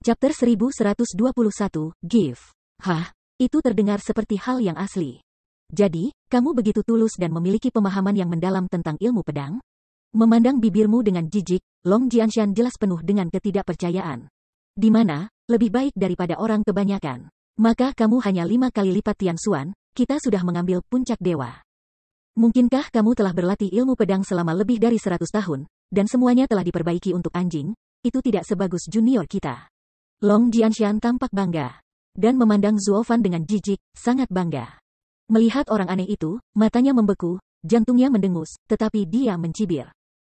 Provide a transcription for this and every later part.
Chapter 1121, Give. Hah, itu terdengar seperti hal yang asli. Jadi, kamu begitu tulus dan memiliki pemahaman yang mendalam tentang ilmu pedang? Memandang bibirmu dengan jijik, Long Jianshan jelas penuh dengan ketidakpercayaan. Di mana, lebih baik daripada orang kebanyakan. Maka kamu hanya 5 kali lipat Tian Xuan, kita sudah mengambil puncak dewa. Mungkinkah kamu telah berlatih ilmu pedang selama lebih dari 100 tahun, dan semuanya telah diperbaiki untuk anjing? Itu tidak sebagus junior kita. Long Jianshan tampak bangga. Dan memandang Zuo Fan dengan jijik, sangat bangga. Melihat orang aneh itu, matanya membeku, jantungnya mendengus, tetapi dia mencibir.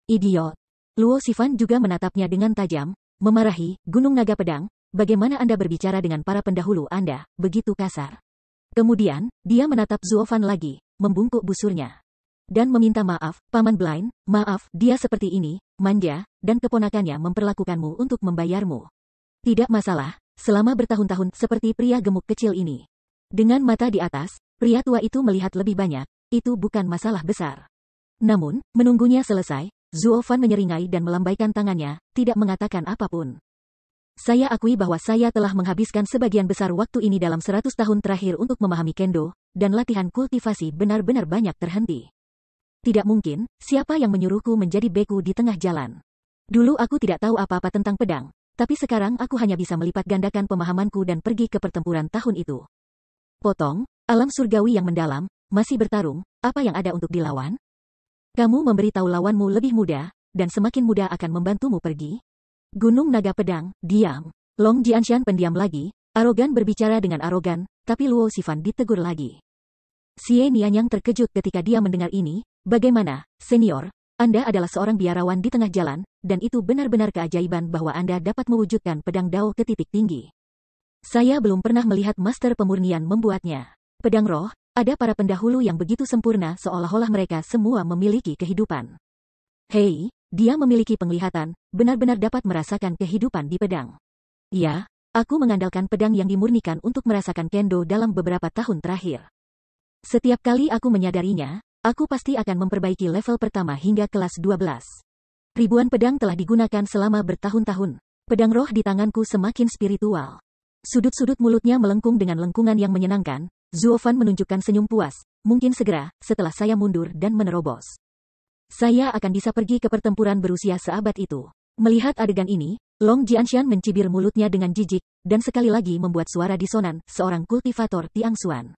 Idiot. Luo Xifan juga menatapnya dengan tajam, memarahi, Gunung Naga Pedang, bagaimana Anda berbicara dengan para pendahulu Anda, begitu kasar. Kemudian, dia menatap Zuo Fan lagi, membungkuk busurnya. Dan meminta maaf, Paman Blind, maaf, dia seperti ini, manja, dan keponakannya memperlakukanmu untuk membayarmu. Tidak masalah, selama bertahun-tahun seperti pria gemuk kecil ini. Dengan mata di atas, pria tua itu melihat lebih banyak, itu bukan masalah besar. Namun, menunggunya selesai, Zuo Fan menyeringai dan melambaikan tangannya, tidak mengatakan apapun. Saya akui bahwa saya telah menghabiskan sebagian besar waktu ini dalam 100 tahun terakhir untuk memahami kendo, dan latihan kultivasi benar-benar banyak terhenti. Tidak mungkin, siapa yang menyuruhku menjadi beku di tengah jalan. Dulu aku tidak tahu apa-apa tentang pedang. Tapi sekarang aku hanya bisa melipat gandakan pemahamanku dan pergi ke pertempuran tahun itu. Potong, alam surgawi yang mendalam, masih bertarung, apa yang ada untuk dilawan? Kamu memberitahu lawanmu lebih mudah, dan semakin mudah akan membantumu pergi. Gunung Naga Pedang, diam. Long Jianshan pendiam lagi, arogan berbicara dengan arogan, tapi Luo Xifan ditegur lagi. Xie Nianyang terkejut ketika dia mendengar ini, bagaimana, senior? Anda adalah seorang biarawan di tengah jalan, dan itu benar-benar keajaiban bahwa Anda dapat mewujudkan pedang Dao ke titik tinggi. Saya belum pernah melihat master pemurnian membuatnya. Pedang roh, ada para pendahulu yang begitu sempurna seolah-olah mereka semua memiliki kehidupan. Hei, dia memiliki penglihatan, benar-benar dapat merasakan kehidupan di pedang. Ya, aku mengandalkan pedang yang dimurnikan untuk merasakan kendo dalam beberapa tahun terakhir. Setiap kali aku menyadarinya, aku pasti akan memperbaiki level pertama hingga kelas 12. Ribuan pedang telah digunakan selama bertahun-tahun. Pedang roh di tanganku semakin spiritual. Sudut-sudut mulutnya melengkung dengan lengkungan yang menyenangkan. Zuo Fan menunjukkan senyum puas. Mungkin segera, setelah saya mundur dan menerobos. Saya akan bisa pergi ke pertempuran berusia seabad itu. Melihat adegan ini, Long Jianshan mencibir mulutnya dengan jijik, dan sekali lagi membuat suara disonan, seorang kultivator Tian Xuan.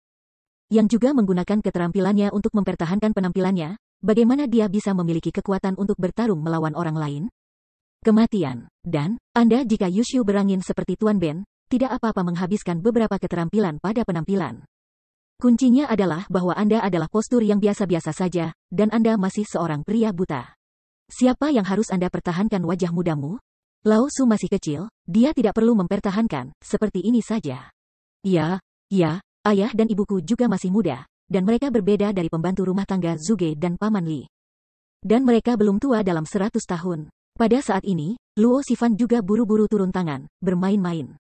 Yang juga menggunakan keterampilannya untuk mempertahankan penampilannya, bagaimana dia bisa memiliki kekuatan untuk bertarung melawan orang lain? Kematian. Dan, Anda jika Yushu berangin seperti Tuan Ben, tidak apa-apa menghabiskan beberapa keterampilan pada penampilan. Kuncinya adalah bahwa Anda adalah postur yang biasa-biasa saja, dan Anda masih seorang pria buta. Siapa yang harus Anda pertahankan wajah mudamu? Lao Su masih kecil, dia tidak perlu mempertahankan, seperti ini saja. Ya, ayah dan ibuku juga masih muda, dan mereka berbeda dari pembantu rumah tangga Zuge dan Paman Li. Dan mereka belum tua dalam 100 tahun. Pada saat ini, Luo Xifan juga buru-buru turun tangan, bermain-main.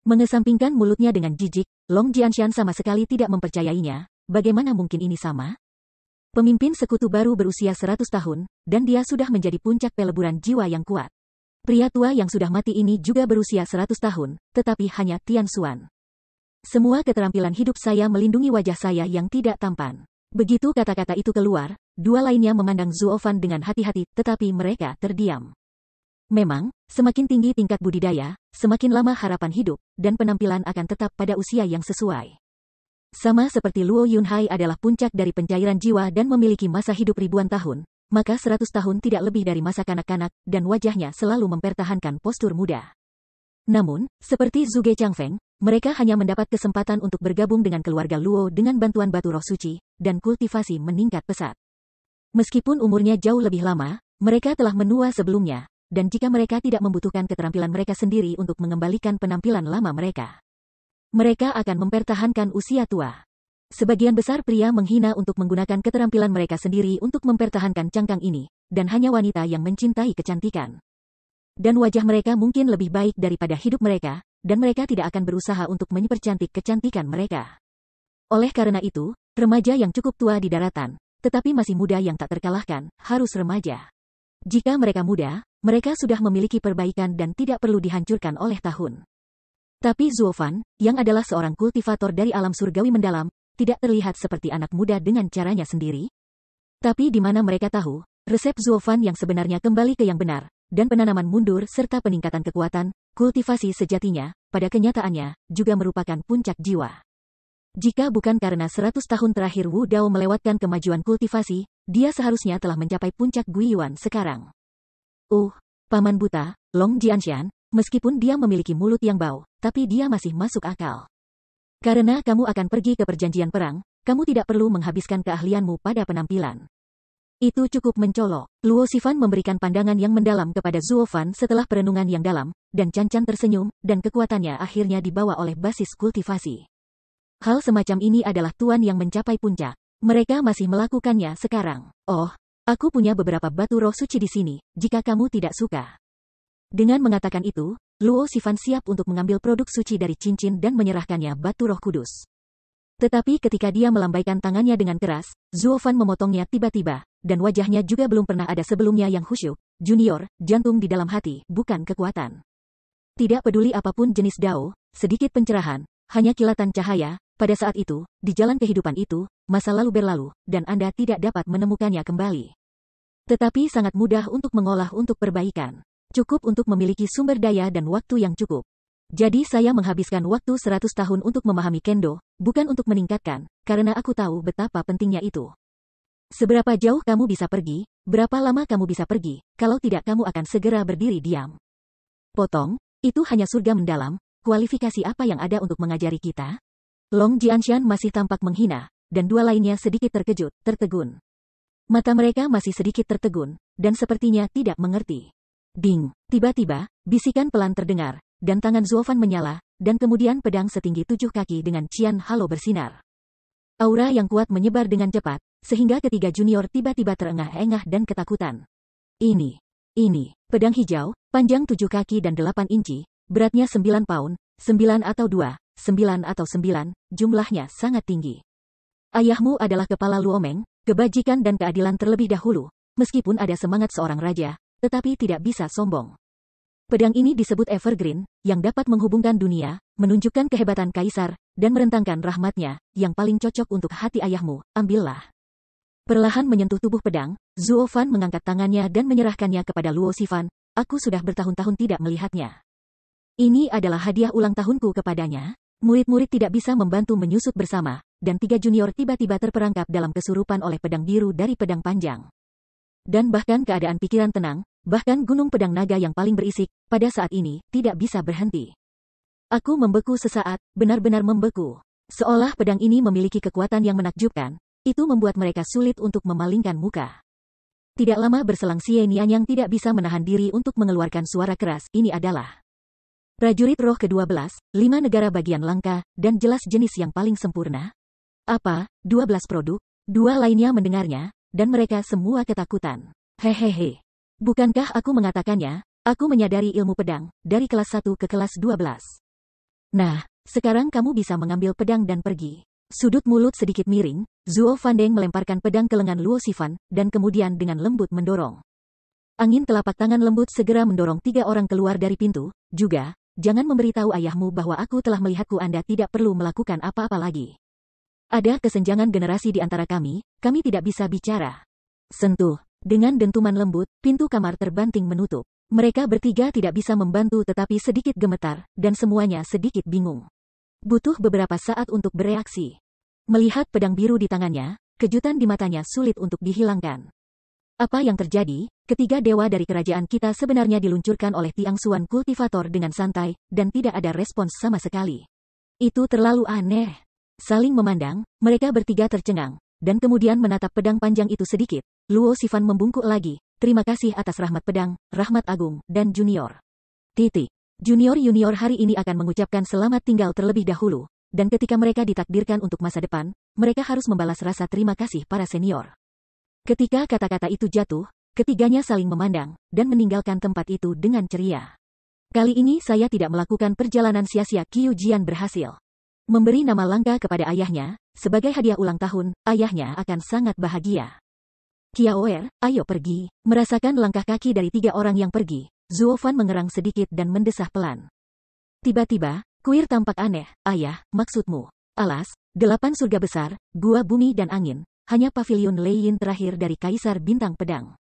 Mengesampingkan mulutnya dengan jijik, Long Jianshan sama sekali tidak mempercayainya, bagaimana mungkin ini sama? Pemimpin sekutu baru berusia 100 tahun, dan dia sudah menjadi puncak peleburan jiwa yang kuat. Pria tua yang sudah mati ini juga berusia 100 tahun, tetapi hanya Tian Xuan. Semua keterampilan hidup saya melindungi wajah saya yang tidak tampan. Begitu kata-kata itu keluar, dua lainnya memandang Zuo Fan dengan hati-hati, tetapi mereka terdiam. Memang, semakin tinggi tingkat budidaya, semakin lama harapan hidup, dan penampilan akan tetap pada usia yang sesuai. Sama seperti Luo Yunhai adalah puncak dari pencairan jiwa dan memiliki masa hidup ribuan tahun, maka 100 tahun tidak lebih dari masa kanak-kanak, dan wajahnya selalu mempertahankan postur muda. Namun, seperti Zuge Changfeng, mereka hanya mendapat kesempatan untuk bergabung dengan keluarga Luo dengan bantuan batu roh suci, dan kultivasi meningkat pesat. Meskipun umurnya jauh lebih lama, mereka telah menua sebelumnya, dan jika mereka tidak membutuhkan keterampilan mereka sendiri untuk mengembalikan penampilan lama mereka, mereka akan mempertahankan usia tua. Sebagian besar pria menghina untuk menggunakan keterampilan mereka sendiri untuk mempertahankan cangkang ini, dan hanya wanita yang mencintai kecantikan. Dan wajah mereka mungkin lebih baik daripada hidup mereka, dan mereka tidak akan berusaha untuk mempercantik kecantikan mereka. Oleh karena itu, remaja yang cukup tua di daratan, tetapi masih muda yang tak terkalahkan, harus remaja. Jika mereka muda, mereka sudah memiliki perbaikan dan tidak perlu dihancurkan oleh tahun. Tapi Zuofan, yang adalah seorang kultivator dari alam surgawi mendalam, tidak terlihat seperti anak muda dengan caranya sendiri. Tapi di mana mereka tahu, resep Zuofan yang sebenarnya kembali ke yang benar, dan penanaman mundur serta peningkatan kekuatan, kultivasi sejatinya, pada kenyataannya, juga merupakan puncak jiwa. Jika bukan karena 100 tahun terakhir Wu Dao melewatkan kemajuan kultivasi, dia seharusnya telah mencapai puncak Guiyuan sekarang. Paman buta, Long Jianshan, meskipun dia memiliki mulut yang bau, tapi dia masih masuk akal. Karena kamu akan pergi ke perjanjian perang, kamu tidak perlu menghabiskan keahlianmu pada penampilan. Itu cukup mencolok. Luo Xifan memberikan pandangan yang mendalam kepada Zuofan setelah perenungan yang dalam, dan Can Can tersenyum, dan kekuatannya akhirnya dibawa oleh basis kultivasi. Hal semacam ini adalah tuan yang mencapai puncak. Mereka masih melakukannya sekarang. Oh, aku punya beberapa batu roh suci di sini, jika kamu tidak suka. Dengan mengatakan itu, Luo Xifan siap untuk mengambil produk suci dari cincin dan menyerahkannya batu roh kudus. Tetapi ketika dia melambaikan tangannya dengan keras, Zuofan memotongnya tiba-tiba, dan wajahnya juga belum pernah ada sebelumnya yang khusyuk. Junior, jantung di dalam hati, bukan kekuatan. Tidak peduli apapun jenis dao, sedikit pencerahan, hanya kilatan cahaya, pada saat itu, di jalan kehidupan itu, masa lalu berlalu, dan Anda tidak dapat menemukannya kembali. Tetapi sangat mudah untuk mengolah untuk perbaikan. Cukup untuk memiliki sumber daya dan waktu yang cukup. Jadi saya menghabiskan waktu 100 tahun untuk memahami Kendo, bukan untuk meningkatkan, karena aku tahu betapa pentingnya itu. Seberapa jauh kamu bisa pergi, berapa lama kamu bisa pergi, kalau tidak kamu akan segera berdiri diam. Potong, itu hanya surga mendalam, kualifikasi apa yang ada untuk mengajari kita? Long Jianshan masih tampak menghina, dan dua lainnya sedikit terkejut, tertegun. Mata mereka masih sedikit tertegun, dan sepertinya tidak mengerti. Ding, tiba-tiba, bisikan pelan terdengar, dan tangan Zuofan menyala, dan kemudian pedang setinggi 7 kaki dengan Qian Halo bersinar. Aura yang kuat menyebar dengan cepat, sehingga ketiga junior tiba-tiba terengah-engah dan ketakutan. Ini, pedang hijau, panjang 7 kaki dan 8 inci, beratnya 9 pound, 9 atau 2, 9 atau 9, jumlahnya sangat tinggi. Ayahmu adalah kepala Luomeng, kebajikan dan keadilan terlebih dahulu, meskipun ada semangat seorang raja, tetapi tidak bisa sombong. Pedang ini disebut Evergreen, yang dapat menghubungkan dunia, menunjukkan kehebatan kaisar, dan merentangkan rahmatnya, yang paling cocok untuk hati ayahmu, ambillah. Perlahan menyentuh tubuh pedang, Zuofan mengangkat tangannya dan menyerahkannya kepada Luo Xifan. Aku sudah bertahun-tahun tidak melihatnya. Ini adalah hadiah ulang tahunku kepadanya. Murid-murid tidak bisa membantu menyusut bersama, dan 3 junior tiba-tiba terperangkap dalam kesurupan oleh pedang biru dari pedang panjang. Dan bahkan keadaan pikiran tenang, bahkan gunung pedang naga yang paling berisik, pada saat ini, tidak bisa berhenti. Aku membeku sesaat, benar-benar membeku. Seolah pedang ini memiliki kekuatan yang menakjubkan, itu membuat mereka sulit untuk memalingkan muka. Tidak lama berselang Xie Nian yang tidak bisa menahan diri untuk mengeluarkan suara keras, ini adalah prajurit roh ke-12, 5 negara bagian langka, dan jelas jenis yang paling sempurna. Apa, 12 produk? 2 lainnya mendengarnya, dan mereka semua ketakutan. Hehehe. Bukankah aku mengatakannya, aku menyadari ilmu pedang, dari kelas 1 ke kelas 12. Nah, sekarang kamu bisa mengambil pedang dan pergi. Sudut mulut sedikit miring, Zuo Fandeng melemparkan pedang ke lengan Luo Xifan, dan kemudian dengan lembut mendorong. Angin telapak tangan lembut segera mendorong 3 orang keluar dari pintu, juga, jangan memberitahu ayahmu bahwa aku telah melihatku. Anda tidak perlu melakukan apa-apa lagi. Ada kesenjangan generasi di antara kami tidak bisa bicara. Sentuh. Dengan dentuman lembut, pintu kamar terbanting menutup. Mereka bertiga tidak bisa membantu tetapi sedikit gemetar, dan semuanya sedikit bingung. Butuh beberapa saat untuk bereaksi. Melihat pedang biru di tangannya, kejutan di matanya sulit untuk dihilangkan. Apa yang terjadi? Ketiga dewa dari kerajaan kita sebenarnya diluncurkan oleh Tiang Xuan kultivator dengan santai, dan tidak ada respons sama sekali. Itu terlalu aneh. Saling memandang, mereka bertiga tercengang, dan kemudian menatap pedang panjang itu sedikit. Luo Xifan membungkuk lagi, terima kasih atas rahmat pedang, rahmat agung, dan junior. Junior hari ini akan mengucapkan selamat tinggal terlebih dahulu, dan ketika mereka ditakdirkan untuk masa depan, mereka harus membalas rasa terima kasih para senior. Ketika kata-kata itu jatuh, ketiganya saling memandang, dan meninggalkan tempat itu dengan ceria. Kali ini saya tidak melakukan perjalanan sia-sia. Qiu Jian berhasil memberi nama langka kepada ayahnya, sebagai hadiah ulang tahun, ayahnya akan sangat bahagia. Kiaoer, ayo pergi. Merasakan langkah kaki dari 3 orang yang pergi, Zuo Fan mengerang sedikit dan mendesah pelan. Tiba-tiba, kuil tampak aneh. Ayah, maksudmu? Alas, 8 surga besar, gua bumi dan angin, hanya pavilion Lei Yin terakhir dari Kaisar Bintang Pedang.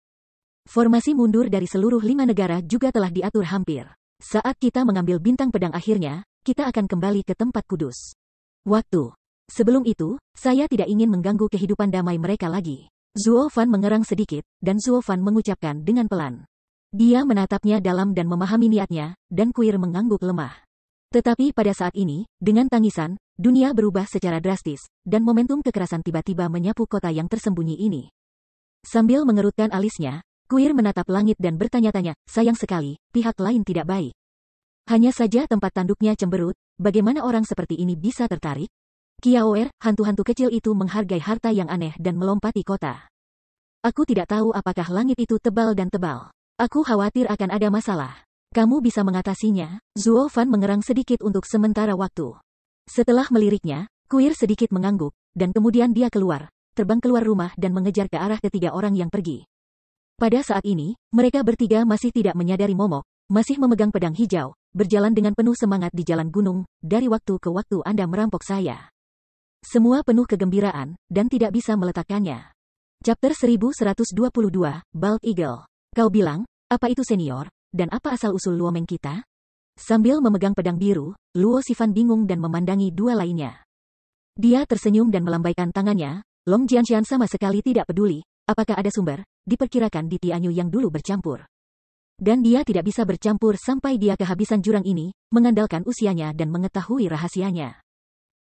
Formasi mundur dari seluruh 5 negara juga telah diatur hampir. Saat kita mengambil bintang pedang akhirnya, kita akan kembali ke tempat kudus. Waktu. Sebelum itu, saya tidak ingin mengganggu kehidupan damai mereka lagi. Zuo Fan mengerang sedikit, dan Zuo Fan mengucapkan dengan pelan. Dia menatapnya dalam dan memahami niatnya, dan kuil mengangguk lemah. Tetapi pada saat ini, dengan tangisan, dunia berubah secara drastis, dan momentum kekerasan tiba-tiba menyapu kota yang tersembunyi ini. Sambil mengerutkan alisnya, kuil menatap langit dan bertanya-tanya, sayang sekali, pihak lain tidak baik. Hanya saja tempat tanduknya cemberut, bagaimana orang seperti ini bisa tertarik? Kiaoer, hantu-hantu kecil itu menghargai harta yang aneh dan melompati kota. Aku tidak tahu apakah langit itu tebal dan tebal. Aku khawatir akan ada masalah. Kamu bisa mengatasinya. Zuo Fan mengerang sedikit untuk sementara waktu. Setelah meliriknya, kuil sedikit mengangguk, dan kemudian dia keluar, terbang keluar rumah dan mengejar ke arah ketiga orang yang pergi. Pada saat ini, mereka bertiga masih tidak menyadari momok, masih memegang pedang hijau, berjalan dengan penuh semangat di jalan gunung. Dari waktu ke waktu Anda merampok saya. Semua penuh kegembiraan, dan tidak bisa meletakkannya. Chapter 1122, Bald Eagle. Kau bilang, apa itu senior, dan apa asal-usul Luomeng kita? Sambil memegang pedang biru, Luo Sifan bingung dan memandangi dua lainnya. Dia tersenyum dan melambaikan tangannya. Long Jianshan sama sekali tidak peduli, apakah ada sumber, diperkirakan di Tianyu yang dulu bercampur. Dan dia tidak bisa bercampur sampai dia kehabisan jurang ini, mengandalkan usianya dan mengetahui rahasianya.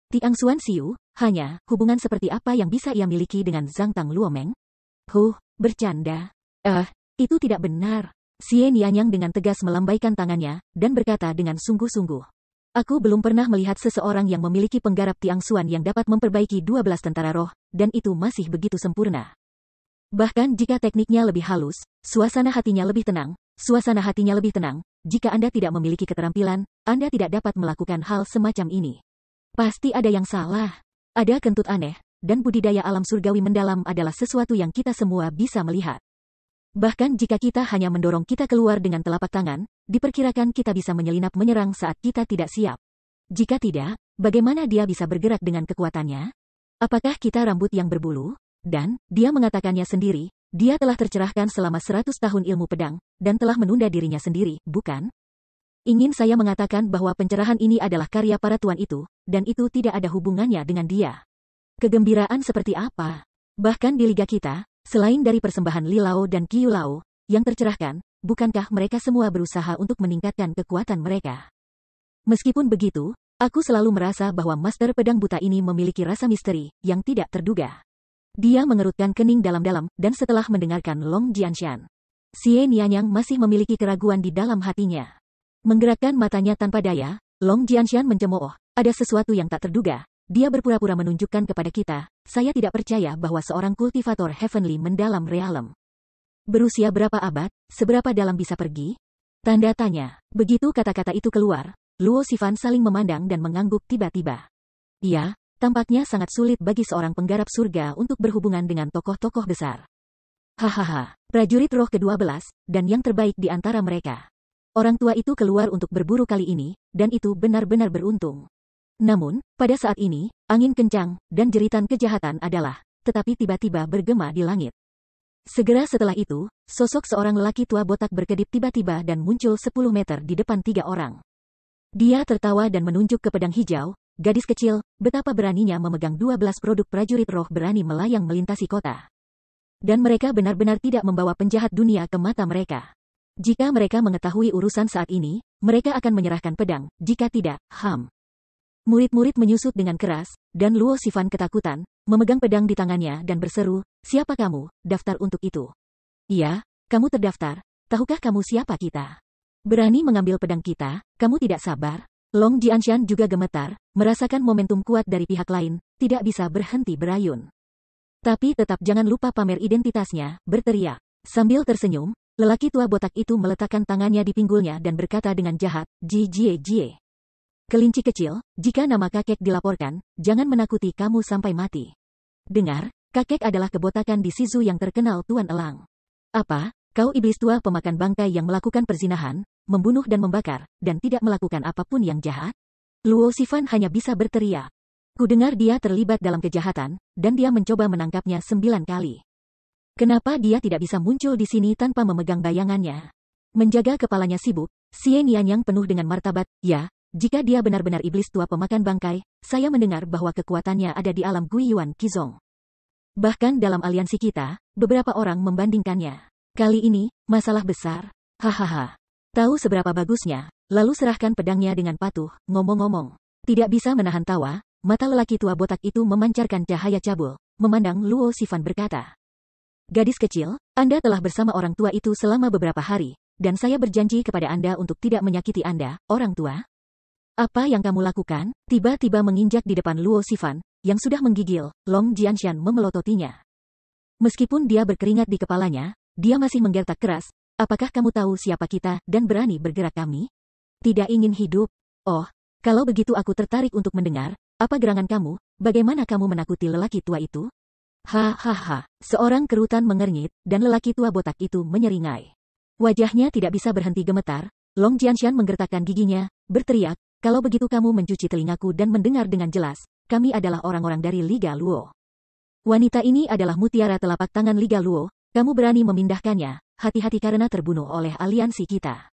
Tiangxuan Xiu, hanya, hubungan seperti apa yang bisa ia miliki dengan Zhang Tang Luomeng? Bercanda. Itu tidak benar. Xie Nianyang dengan tegas melambaikan tangannya, dan berkata dengan sungguh-sungguh. Aku belum pernah melihat seseorang yang memiliki penggarap Tiangxuan yang dapat memperbaiki 12 tentara roh, dan itu masih begitu sempurna. Bahkan jika tekniknya lebih halus, suasana hatinya lebih tenang, jika Anda tidak memiliki keterampilan, Anda tidak dapat melakukan hal semacam ini. Pasti ada yang salah. Ada kentut aneh, dan budidaya alam surgawi mendalam adalah sesuatu yang kita semua bisa melihat. Bahkan jika kita hanya mendorong kita keluar dengan telapak tangan, diperkirakan kita bisa menyelinap menyerang saat kita tidak siap. Jika tidak, bagaimana dia bisa bergerak dengan kekuatannya? Apakah kita rambut yang berbulu? Dan, dia mengatakannya sendiri, dia telah tercerahkan selama 100 tahun ilmu pedang, dan telah menunda dirinya sendiri, bukan? Ingin saya mengatakan bahwa pencerahan ini adalah karya para tuan itu, dan itu tidak ada hubungannya dengan dia. Kegembiraan seperti apa? Bahkan di liga kita, selain dari persembahan Li Lao dan Qiu Lao, yang tercerahkan, bukankah mereka semua berusaha untuk meningkatkan kekuatan mereka? Meskipun begitu, aku selalu merasa bahwa Master Pedang Buta ini memiliki rasa misteri, yang tidak terduga. Dia mengerutkan kening dalam-dalam, dan setelah mendengarkan Long Jianshan, Xie Nianyang masih memiliki keraguan di dalam hatinya. Menggerakkan matanya tanpa daya, Long Jianshan mencemooh, ada sesuatu yang tak terduga. Dia berpura-pura menunjukkan kepada kita, saya tidak percaya bahwa seorang kultivator Heavenly mendalam realem. Berusia berapa abad, seberapa dalam bisa pergi? Tanda tanya. Begitu kata-kata itu keluar, Luo Sifan saling memandang dan mengangguk tiba-tiba. Ya, tampaknya sangat sulit bagi seorang penggarap surga untuk berhubungan dengan tokoh-tokoh besar. Hahaha, prajurit roh ke-12, dan yang terbaik di antara mereka. Orang tua itu keluar untuk berburu kali ini, dan itu benar-benar beruntung. Namun, pada saat ini, angin kencang, dan jeritan kejahatan adalah, tetapi tiba-tiba bergema di langit. Segera setelah itu, sosok seorang lelaki tua botak berkedip tiba-tiba dan muncul 10 meter di depan 3 orang. Dia tertawa dan menunjuk ke pedang hijau, gadis kecil, betapa beraninya memegang 12 produk prajurit roh berani melayang melintasi kota. Dan mereka benar-benar tidak membawa penjahat dunia ke mata mereka. Jika mereka mengetahui urusan saat ini, mereka akan menyerahkan pedang, jika tidak, Murid-murid menyusut dengan keras, dan Luo Sifan ketakutan, memegang pedang di tangannya dan berseru, siapa kamu, daftar untuk itu. Iya, kamu terdaftar, tahukah kamu siapa kita? Berani mengambil pedang kita, kamu tidak sabar? Long Jianshan juga gemetar, merasakan momentum kuat dari pihak lain, tidak bisa berhenti berayun. Tapi tetap jangan lupa pamer identitasnya, berteriak. Sambil tersenyum, lelaki tua botak itu meletakkan tangannya di pinggulnya dan berkata dengan jahat, Jie. Kelinci kecil, jika nama kakek dilaporkan, jangan menakuti kamu sampai mati. Dengar, Kakek adalah kebotakan di Shizu yang terkenal Tuan Elang. Apa? Kau iblis tua pemakan bangkai yang melakukan perzinahan, membunuh dan membakar, dan tidak melakukan apapun yang jahat? Luo Xifan hanya bisa berteriak. Kudengar dia terlibat dalam kejahatan, dan dia mencoba menangkapnya 9 kali. Kenapa dia tidak bisa muncul di sini tanpa memegang bayangannya? Menjaga kepalanya sibuk, Xie Nianyang penuh dengan martabat. Ya, jika dia benar-benar iblis tua pemakan bangkai, saya mendengar bahwa kekuatannya ada di alam Guiyuan Qizong. Bahkan dalam aliansi kita, beberapa orang membandingkannya. Kali ini, masalah besar. Hahaha. Tahu seberapa bagusnya, lalu serahkan pedangnya dengan patuh. Ngomong-ngomong, tidak bisa menahan tawa, mata lelaki tua botak itu memancarkan cahaya cabul, memandang Luo Xifan berkata. Gadis kecil, Anda telah bersama orang tua itu selama beberapa hari, dan saya berjanji kepada Anda untuk tidak menyakiti Anda, orang tua. Apa yang kamu lakukan? Tiba-tiba menginjak di depan Luo Xifan, yang sudah menggigil. Long Jianshan memelototinya. Meskipun dia berkeringat di kepalanya, dia masih menggertak keras. Apakah kamu tahu siapa kita dan berani bergerak kami? Tidak ingin hidup? Oh, kalau begitu aku tertarik untuk mendengar. Apa gerangan kamu? Bagaimana kamu menakuti lelaki tua itu? Hahaha, seorang kerutan mengernyit, dan lelaki tua botak itu menyeringai. Wajahnya tidak bisa berhenti gemetar. Long Jianshan menggertakkan giginya, berteriak, kalau begitu kamu mencuci telingaku dan mendengar dengan jelas, kami adalah orang-orang dari Liga Luo. Wanita ini adalah mutiara telapak tangan Liga Luo, kamu berani memindahkannya, hati-hati karena terbunuh oleh aliansi kita.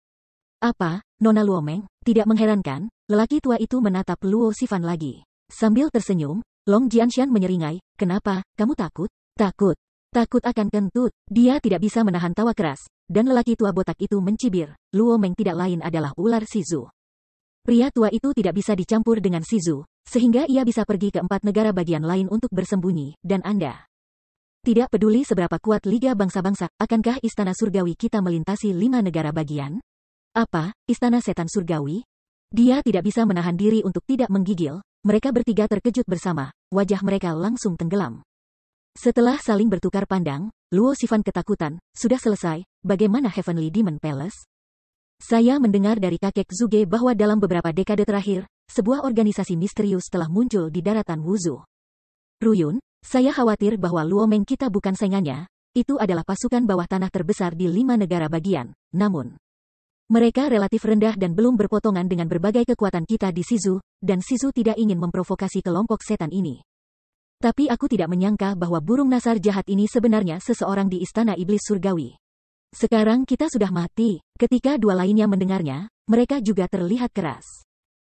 Apa, Nona Luomeng? Tidak mengherankan, lelaki tua itu menatap Luo Xifan lagi. Sambil tersenyum, Long Jianshan menyeringai, kenapa, kamu takut? Takut. Takut akan kentut. Dia tidak bisa menahan tawa keras, dan lelaki tua botak itu mencibir. Luo Meng tidak lain adalah ular Shizu. Pria tua itu tidak bisa dicampur dengan Shizu, sehingga ia bisa pergi ke 4 negara bagian lain untuk bersembunyi, dan Anda. Tidak peduli seberapa kuat Liga Bangsa-Bangsa, akankah istana surgawi kita melintasi 5 negara bagian? Apa, istana setan surgawi? Dia tidak bisa menahan diri untuk tidak menggigil. Mereka bertiga terkejut bersama, wajah mereka langsung tenggelam. Setelah saling bertukar pandang, Luo Xifan ketakutan, sudah selesai, bagaimana Heavenly Demon Palace? Saya mendengar dari kakek Zuge bahwa dalam beberapa dekade terakhir, sebuah organisasi misterius telah muncul di daratan Wuzu. Ruyun, saya khawatir bahwa Luo Meng kita bukan saingannya, itu adalah pasukan bawah tanah terbesar di 5 negara bagian, namun mereka relatif rendah dan belum berpotongan dengan berbagai kekuatan kita di Shizu, dan Shizu tidak ingin memprovokasi kelompok setan ini. Tapi aku tidak menyangka bahwa burung nasar jahat ini sebenarnya seseorang di istana iblis surgawi. Sekarang kita sudah mati. Ketika dua lainnya mendengarnya, mereka juga terlihat keras.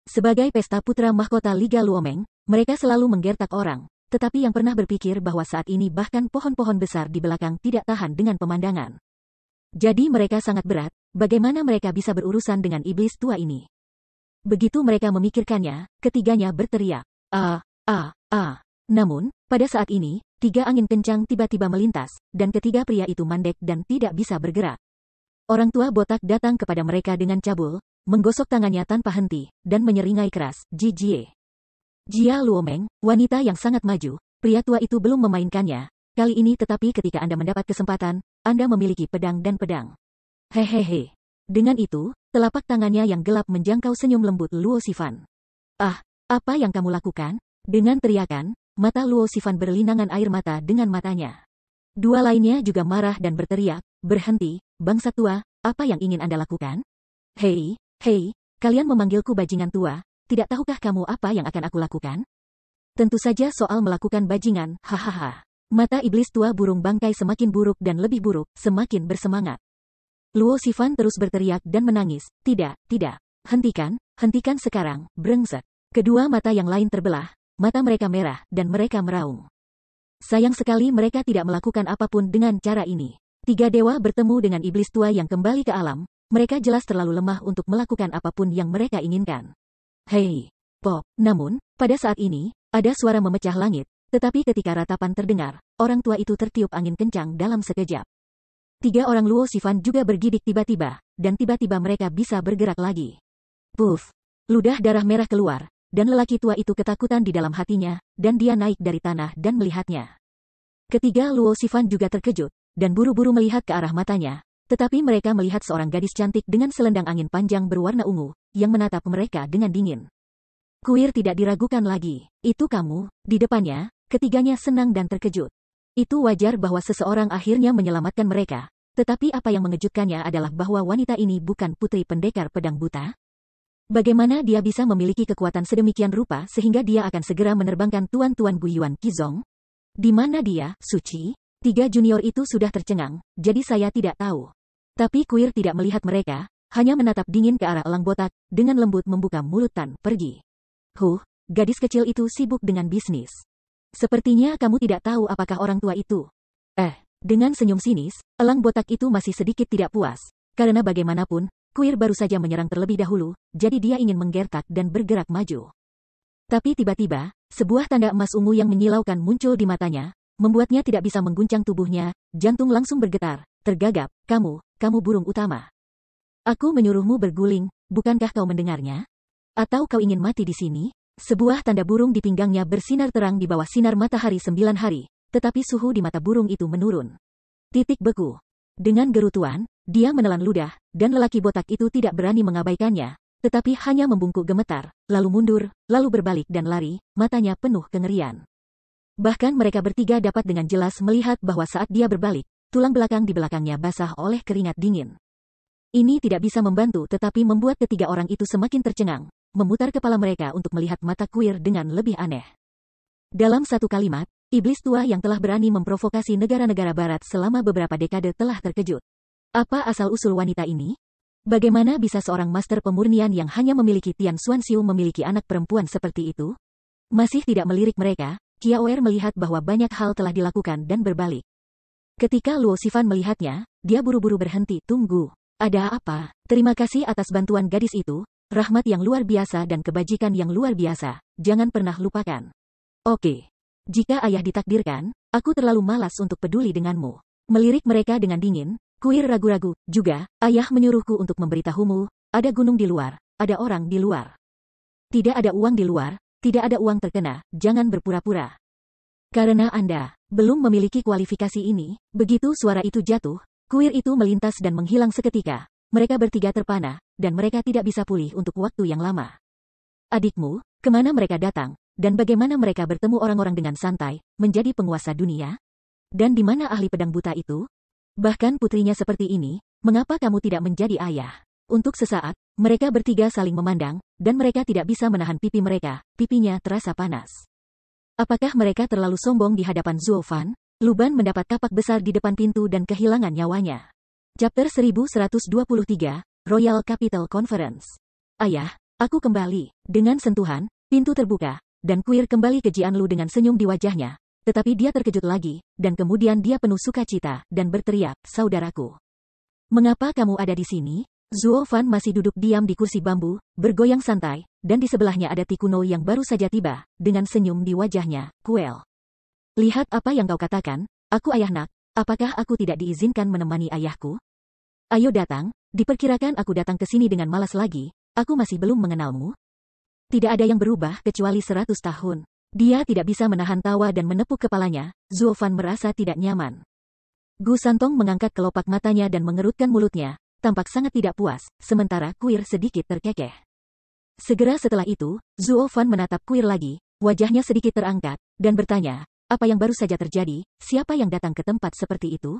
Sebagai pesta putra mahkota Liga Luomeng, mereka selalu menggertak orang, tetapi yang pernah berpikir bahwa saat ini bahkan pohon-pohon besar di belakang tidak tahan dengan pemandangan. Jadi mereka sangat berat, bagaimana mereka bisa berurusan dengan iblis tua ini? Begitu mereka memikirkannya, ketiganya berteriak, Namun, pada saat ini, 3 angin kencang tiba-tiba melintas, dan ketiga pria itu mandek dan tidak bisa bergerak. Orang tua botak datang kepada mereka dengan cabul, menggosok tangannya tanpa henti, dan menyeringai keras, Jijie. Jia Luomeng, wanita yang sangat maju, pria tua itu belum memainkannya, kali ini tetapi ketika Anda mendapat kesempatan, Anda memiliki pedang dan pedang. Hehehe. Dengan itu, telapak tangannya yang gelap menjangkau senyum lembut Luo Xifan. Ah, apa yang kamu lakukan? Dengan teriakan, mata Luo Xifan berlinangan air mata dengan matanya. Dua lainnya juga marah dan berteriak, berhenti, bangsa tua, apa yang ingin Anda lakukan? Hei, kalian memanggilku bajingan tua, tidak tahukah kamu apa yang akan aku lakukan? Tentu saja soal melakukan bajingan, hahaha. Mata iblis tua burung bangkai semakin buruk dan lebih buruk, semakin bersemangat. Luo Xifan terus berteriak dan menangis, tidak, hentikan sekarang, brengsek. Kedua mata yang lain terbelah, mata mereka merah, dan mereka meraung. Sayang sekali mereka tidak melakukan apapun dengan cara ini. 3 dewa bertemu dengan iblis tua yang kembali ke alam, mereka jelas terlalu lemah untuk melakukan apapun yang mereka inginkan. Hei, Pop, namun, pada saat ini, ada suara memecah langit, tetapi ketika ratapan terdengar, orang tua itu tertiup angin kencang dalam sekejap. 3 orang Luo Xifan juga bergidik tiba-tiba, dan tiba-tiba mereka bisa bergerak lagi. Puff, ludah darah merah keluar, dan lelaki tua itu ketakutan di dalam hatinya, dan dia naik dari tanah dan melihatnya. Ketiga Luo Xifan juga terkejut, dan buru-buru melihat ke arah matanya, tetapi mereka melihat seorang gadis cantik dengan selendang angin panjang berwarna ungu, yang menatap mereka dengan dingin. Kuir tidak diragukan lagi, itu kamu, di depannya, ketiganya senang dan terkejut. Itu wajar bahwa seseorang akhirnya menyelamatkan mereka, tetapi apa yang mengejutkannya adalah bahwa wanita ini bukan putri pendekar pedang buta. Bagaimana dia bisa memiliki kekuatan sedemikian rupa sehingga dia akan segera menerbangkan Tuan-Tuan Guyuan Qizong? Di mana dia, Suci? 3 junior itu sudah tercengang, jadi saya tidak tahu. Tapi kuil tidak melihat mereka, hanya menatap dingin ke arah elang botak, dengan lembut membuka mulut Tan, pergi. Gadis kecil itu sibuk dengan bisnis. Sepertinya kamu tidak tahu apakah orang tua itu. Dengan senyum sinis, elang botak itu masih sedikit tidak puas. Karena bagaimanapun, kuil baru saja menyerang terlebih dahulu, jadi dia ingin menggertak dan bergerak maju. Tapi tiba-tiba, sebuah tanda emas ungu yang menyilaukan muncul di matanya, membuatnya tidak bisa mengguncang tubuhnya, jantung langsung bergetar, tergagap, kamu burung utama. Aku menyuruhmu berguling, bukankah kau mendengarnya? Atau kau ingin mati di sini? Sebuah tanda burung di pinggangnya bersinar terang di bawah sinar matahari 9 hari, tetapi suhu di mata burung itu menurun. Beku. Dengan gerutuan, dia menelan ludah, dan lelaki botak itu tidak berani mengabaikannya, tetapi hanya membungkuk gemetar, lalu mundur, lalu berbalik dan lari, matanya penuh kengerian. Bahkan mereka bertiga dapat dengan jelas melihat bahwa saat dia berbalik, tulang belakang di belakangnya basah oleh keringat dingin. Ini tidak bisa membantu tetapi membuat ketiga orang itu semakin tercengang, memutar kepala mereka untuk melihat mata kuil dengan lebih aneh. Dalam satu kalimat, iblis tua yang telah berani memprovokasi negara-negara barat selama beberapa dekade telah terkejut. Apa asal-usul wanita ini? Bagaimana bisa seorang master pemurnian yang hanya memiliki Tian Xuanxiu memiliki anak perempuan seperti itu? Masih tidak melirik mereka, Qiaoer melihat bahwa banyak hal telah dilakukan dan berbalik. Ketika Luo Xifan melihatnya, dia buru-buru berhenti, tunggu. Ada apa? Terima kasih atas bantuan gadis itu, rahmat yang luar biasa dan kebajikan yang luar biasa, jangan pernah lupakan. Oke. Jika ayah ditakdirkan, aku terlalu malas untuk peduli denganmu. Melirik mereka dengan dingin, kuil ragu-ragu, juga, ayah menyuruhku untuk memberitahumu, ada gunung di luar, ada orang di luar. Tidak ada uang di luar, tidak ada uang terkena, jangan berpura-pura. Karena Anda belum memiliki kualifikasi ini, begitu suara itu jatuh, kuil itu melintas dan menghilang seketika. Mereka bertiga terpana, dan mereka tidak bisa pulih untuk waktu yang lama. Adikmu, kemana mereka datang, dan bagaimana mereka bertemu orang-orang dengan santai, menjadi penguasa dunia? Dan di mana ahli pedang buta itu? Bahkan putrinya seperti ini, mengapa kamu tidak menjadi ayah? Untuk sesaat, mereka bertiga saling memandang, dan mereka tidak bisa menahan pipi mereka, pipinya terasa panas. Apakah mereka terlalu sombong di hadapan Zuo Fan? Luban mendapat kapak besar di depan pintu dan kehilangan nyawanya. Chapter 1123, Royal Capital Conference. Ayah, aku kembali. Dengan sentuhan, pintu terbuka, dan kuil kembali ke Jianlu dengan senyum di wajahnya. Tetapi dia terkejut lagi, dan kemudian dia penuh sukacita, dan berteriak, saudaraku. Mengapa kamu ada di sini? Zuo Fan masih duduk diam di kursi bambu, bergoyang santai, dan di sebelahnya ada Tikuno yang baru saja tiba, dengan senyum di wajahnya, Kuel. Lihat apa yang kau katakan, aku ayah nak, apakah aku tidak diizinkan menemani ayahku? Ayo datang, diperkirakan aku datang ke sini dengan malas lagi, aku masih belum mengenalmu. Tidak ada yang berubah kecuali 100 tahun. Dia tidak bisa menahan tawa dan menepuk kepalanya, Zuo Fan merasa tidak nyaman. Gu Santong mengangkat kelopak matanya dan mengerutkan mulutnya, tampak sangat tidak puas, sementara kuil sedikit terkekeh. Segera setelah itu, Zuo Fan menatap kuil lagi, wajahnya sedikit terangkat, dan bertanya, apa yang baru saja terjadi, siapa yang datang ke tempat seperti itu?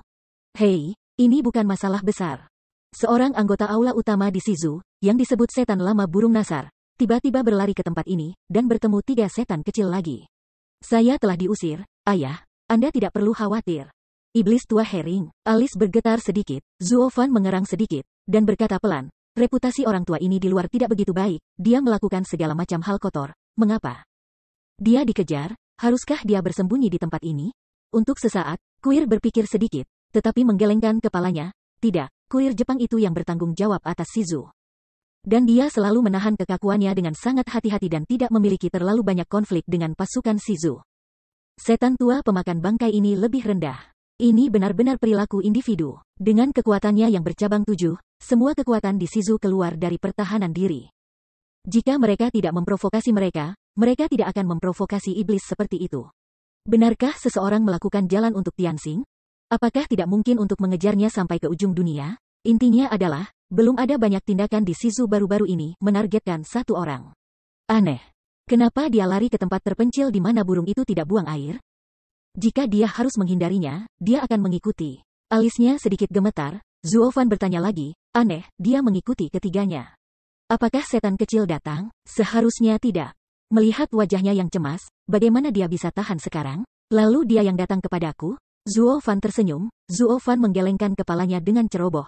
Hei, ini bukan masalah besar. Seorang anggota aula utama di Shizu, yang disebut setan lama burung nasar, tiba-tiba berlari ke tempat ini, dan bertemu 3 setan kecil lagi. Saya telah diusir, ayah, Anda tidak perlu khawatir. Iblis tua Hering, alis bergetar sedikit, Zuo Fan mengerang sedikit, dan berkata pelan, reputasi orang tua ini di luar tidak begitu baik, dia melakukan segala macam hal kotor, mengapa? Dia dikejar, haruskah dia bersembunyi di tempat ini? Untuk sesaat, kuil berpikir sedikit, tetapi menggelengkan kepalanya, tidak, kuil Jepang itu yang bertanggung jawab atas Shizu. Dan dia selalu menahan kekakuannya dengan sangat hati-hati dan tidak memiliki terlalu banyak konflik dengan pasukan Shizu. Setan tua pemakan bangkai ini lebih rendah. Ini benar-benar perilaku individu. Dengan kekuatannya yang bercabang 7, semua kekuatan di Shizu keluar dari pertahanan diri. Jika mereka tidak memprovokasi mereka tidak akan memprovokasi iblis seperti itu. Benarkah seseorang melakukan jalan untuk Tianxing? Apakah tidak mungkin untuk mengejarnya sampai ke ujung dunia? Intinya adalah, belum ada banyak tindakan di Shizu baru-baru ini menargetkan satu orang. Aneh. Kenapa dia lari ke tempat terpencil di mana burung itu tidak buang air? Jika dia harus menghindarinya, dia akan mengikuti. Alisnya sedikit gemetar, Zuo Fan bertanya lagi, aneh, dia mengikuti ketiganya. Apakah setan kecil datang? Seharusnya tidak. Melihat wajahnya yang cemas, bagaimana dia bisa tahan sekarang? Lalu dia yang datang kepadaku? Zuo Fan tersenyum, Zuo Fan menggelengkan kepalanya dengan ceroboh,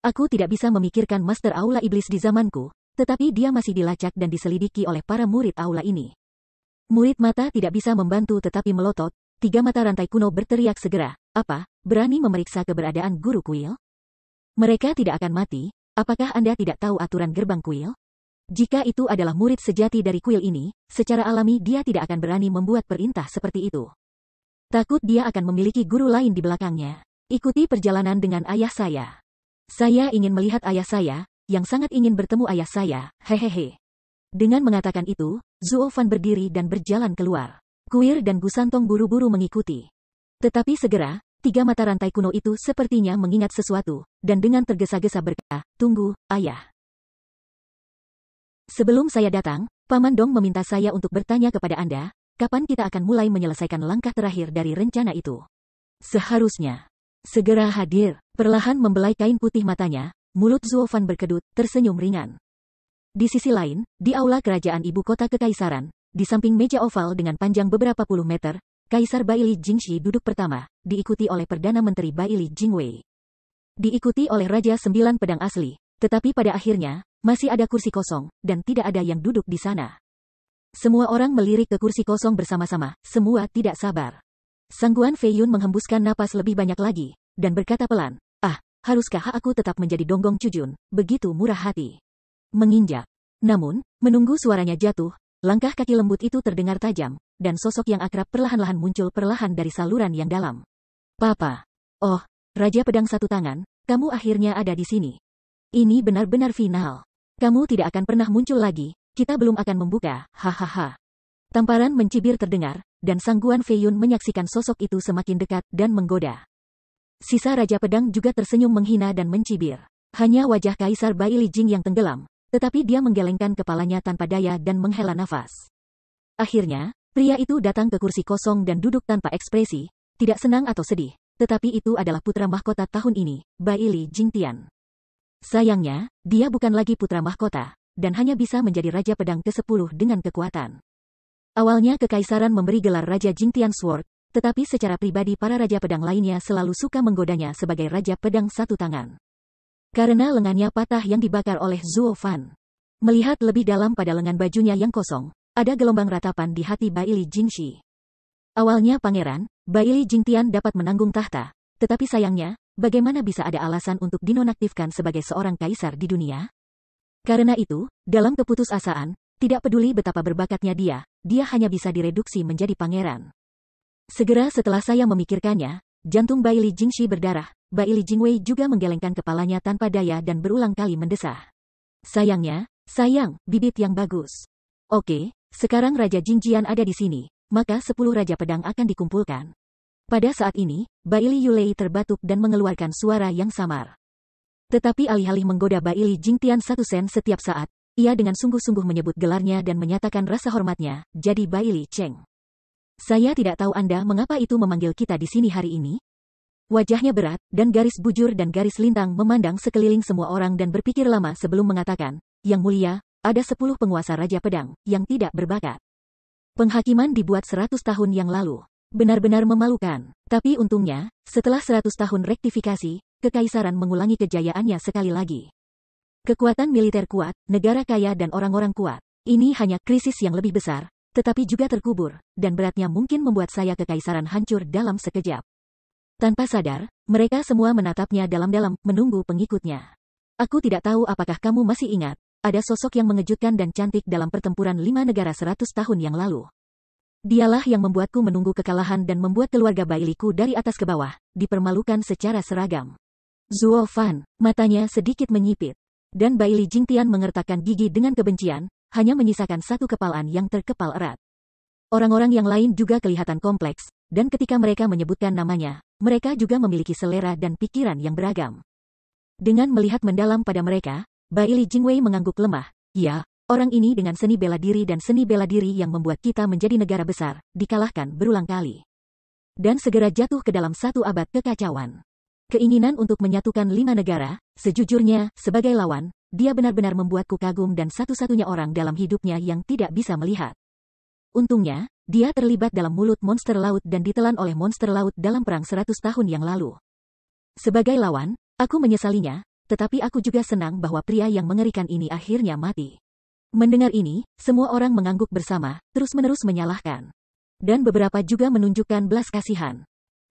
Aku tidak bisa memikirkan Master Aula Iblis di zamanku, tetapi dia masih dilacak dan diselidiki oleh para murid aula ini. Murid mata tidak bisa membantu tetapi melotot, 3 mata rantai kuno berteriak segera, apa, berani memeriksa keberadaan guru kuil? Mereka tidak akan mati, apakah Anda tidak tahu aturan gerbang kuil? Jika itu adalah murid sejati dari kuil ini, secara alami dia tidak akan berani membuat perintah seperti itu. Takut dia akan memiliki guru lain di belakangnya. Ikuti perjalanan dengan ayah saya. Saya ingin melihat ayah saya, yang sangat ingin bertemu ayah saya, hehehe. Dengan mengatakan itu, Zuo Fan berdiri dan berjalan keluar. Kuir dan Gusantong buru-buru mengikuti. Tetapi segera, 3 mata rantai kuno itu sepertinya mengingat sesuatu, dan dengan tergesa-gesa berkata, tunggu, ayah. Sebelum saya datang, Paman Dong meminta saya untuk bertanya kepada Anda, kapan kita akan mulai menyelesaikan langkah terakhir dari rencana itu? Seharusnya segera hadir. Perlahan membelai kain putih matanya, mulut Zuo Fan berkedut, tersenyum ringan. Di sisi lain, di aula kerajaan ibu kota kekaisaran, di samping meja oval dengan panjang beberapa puluh meter, Kaisar Baili Jingxi duduk pertama, diikuti oleh Perdana Menteri Baili Jingwei. Diikuti oleh Raja 9 Pedang asli, tetapi pada akhirnya, masih ada kursi kosong, dan tidak ada yang duduk di sana. Semua orang melirik ke kursi kosong bersama-sama, semua tidak sabar. Sangguan Fei Yun menghembuskan napas lebih banyak lagi, dan berkata pelan, haruskah aku tetap menjadi Donggong Cujun, begitu murah hati? Menginjak. Namun, menunggu suaranya jatuh, langkah kaki lembut itu terdengar tajam, dan sosok yang akrab perlahan-lahan muncul perlahan dari saluran yang dalam. Papa. Oh, Raja Pedang Satu Tangan, kamu akhirnya ada di sini. Ini benar-benar final. Kamu tidak akan pernah muncul lagi, kita belum akan membuka, hahaha. Tamparan mencibir terdengar, dan Sangguan Fei Yun menyaksikan sosok itu semakin dekat dan menggoda. Sisa Raja Pedang juga tersenyum menghina dan mencibir. Hanya wajah Kaisar Baili Jing yang tenggelam, tetapi dia menggelengkan kepalanya tanpa daya dan menghela nafas. Akhirnya, pria itu datang ke kursi kosong dan duduk tanpa ekspresi, tidak senang atau sedih, tetapi itu adalah putra mahkota tahun ini, Baili Jingtian. Sayangnya, dia bukan lagi putra mahkota, dan hanya bisa menjadi Raja Pedang ke-10 dengan kekuatan. Awalnya kekaisaran memberi gelar Raja Jingtian Sword, tetapi secara pribadi para Raja Pedang lainnya selalu suka menggodanya sebagai Raja Pedang Satu Tangan. Karena lengannya patah yang dibakar oleh Zuo Fan. Melihat lebih dalam pada lengan bajunya yang kosong, ada gelombang ratapan di hati Baili Jingxi. Awalnya Pangeran, Baili Jingtian dapat menanggung tahta, tetapi sayangnya, bagaimana bisa ada alasan untuk dinonaktifkan sebagai seorang kaisar di dunia? Karena itu, dalam keputusasaan, tidak peduli betapa berbakatnya dia hanya bisa direduksi menjadi pangeran. Segera setelah saya memikirkannya, jantung Baili Jingxi berdarah, Baili Jingwei juga menggelengkan kepalanya tanpa daya dan berulang kali mendesah. Sayang, bibit yang bagus. Oke, sekarang Raja Jingjian ada di sini, maka 10 Raja Pedang akan dikumpulkan. Pada saat ini, Baili Yulei terbatuk dan mengeluarkan suara yang samar. Tetapi alih-alih menggoda Baili Jingtian Satu Sen setiap saat, ia dengan sungguh-sungguh menyebut gelarnya dan menyatakan rasa hormatnya, jadi Baili Cheng. Saya tidak tahu Anda mengapa itu memanggil kita di sini hari ini. Wajahnya berat, dan garis bujur dan garis lintang memandang sekeliling semua orang dan berpikir lama sebelum mengatakan, Yang Mulia, ada 10 penguasa Raja Pedang, yang tidak berbakat. Penghakiman dibuat 100 tahun yang lalu. Benar-benar memalukan. Tapi untungnya, setelah 100 tahun rektifikasi, kekaisaran mengulangi kejayaannya sekali lagi. Kekuatan militer kuat, negara kaya dan orang-orang kuat. Ini hanya krisis yang lebih besar, tetapi juga terkubur, dan beratnya mungkin membuat saya kekaisaran hancur dalam sekejap. Tanpa sadar, mereka semua menatapnya dalam-dalam, menunggu pengikutnya. Aku tidak tahu apakah kamu masih ingat, ada sosok yang mengejutkan dan cantik dalam pertempuran 5 negara 100 tahun yang lalu. Dialah yang membuatku menunggu kekalahan dan membuat keluarga Bailiku dari atas ke bawah, dipermalukan secara seragam. Zuo Fan, matanya sedikit menyipit. Dan Baili Jingtian mengertakkan gigi dengan kebencian, hanya menyisakan satu kepalan yang terkepal erat. Orang-orang yang lain juga kelihatan kompleks, dan ketika mereka menyebutkan namanya, mereka juga memiliki selera dan pikiran yang beragam. Dengan melihat mendalam pada mereka, Baili Jingwei mengangguk lemah. Ya, orang ini dengan seni bela diri dan seni bela diri yang membuat kita menjadi negara besar, dikalahkan berulang kali. dan segera jatuh ke dalam satu abad kekacauan. Keinginan untuk menyatukan 5 negara, sejujurnya, sebagai lawan, dia benar-benar membuatku kagum dan satu-satunya orang dalam hidupnya yang tidak bisa melihat. Untungnya, dia terlibat dalam mulut monster laut dan ditelan oleh monster laut dalam perang 100 tahun yang lalu. Sebagai lawan, aku menyesalinya, tetapi aku juga senang bahwa pria yang mengerikan ini akhirnya mati. Mendengar ini, semua orang mengangguk bersama, terus-menerus menyalahkan. Dan beberapa juga menunjukkan belas kasihan.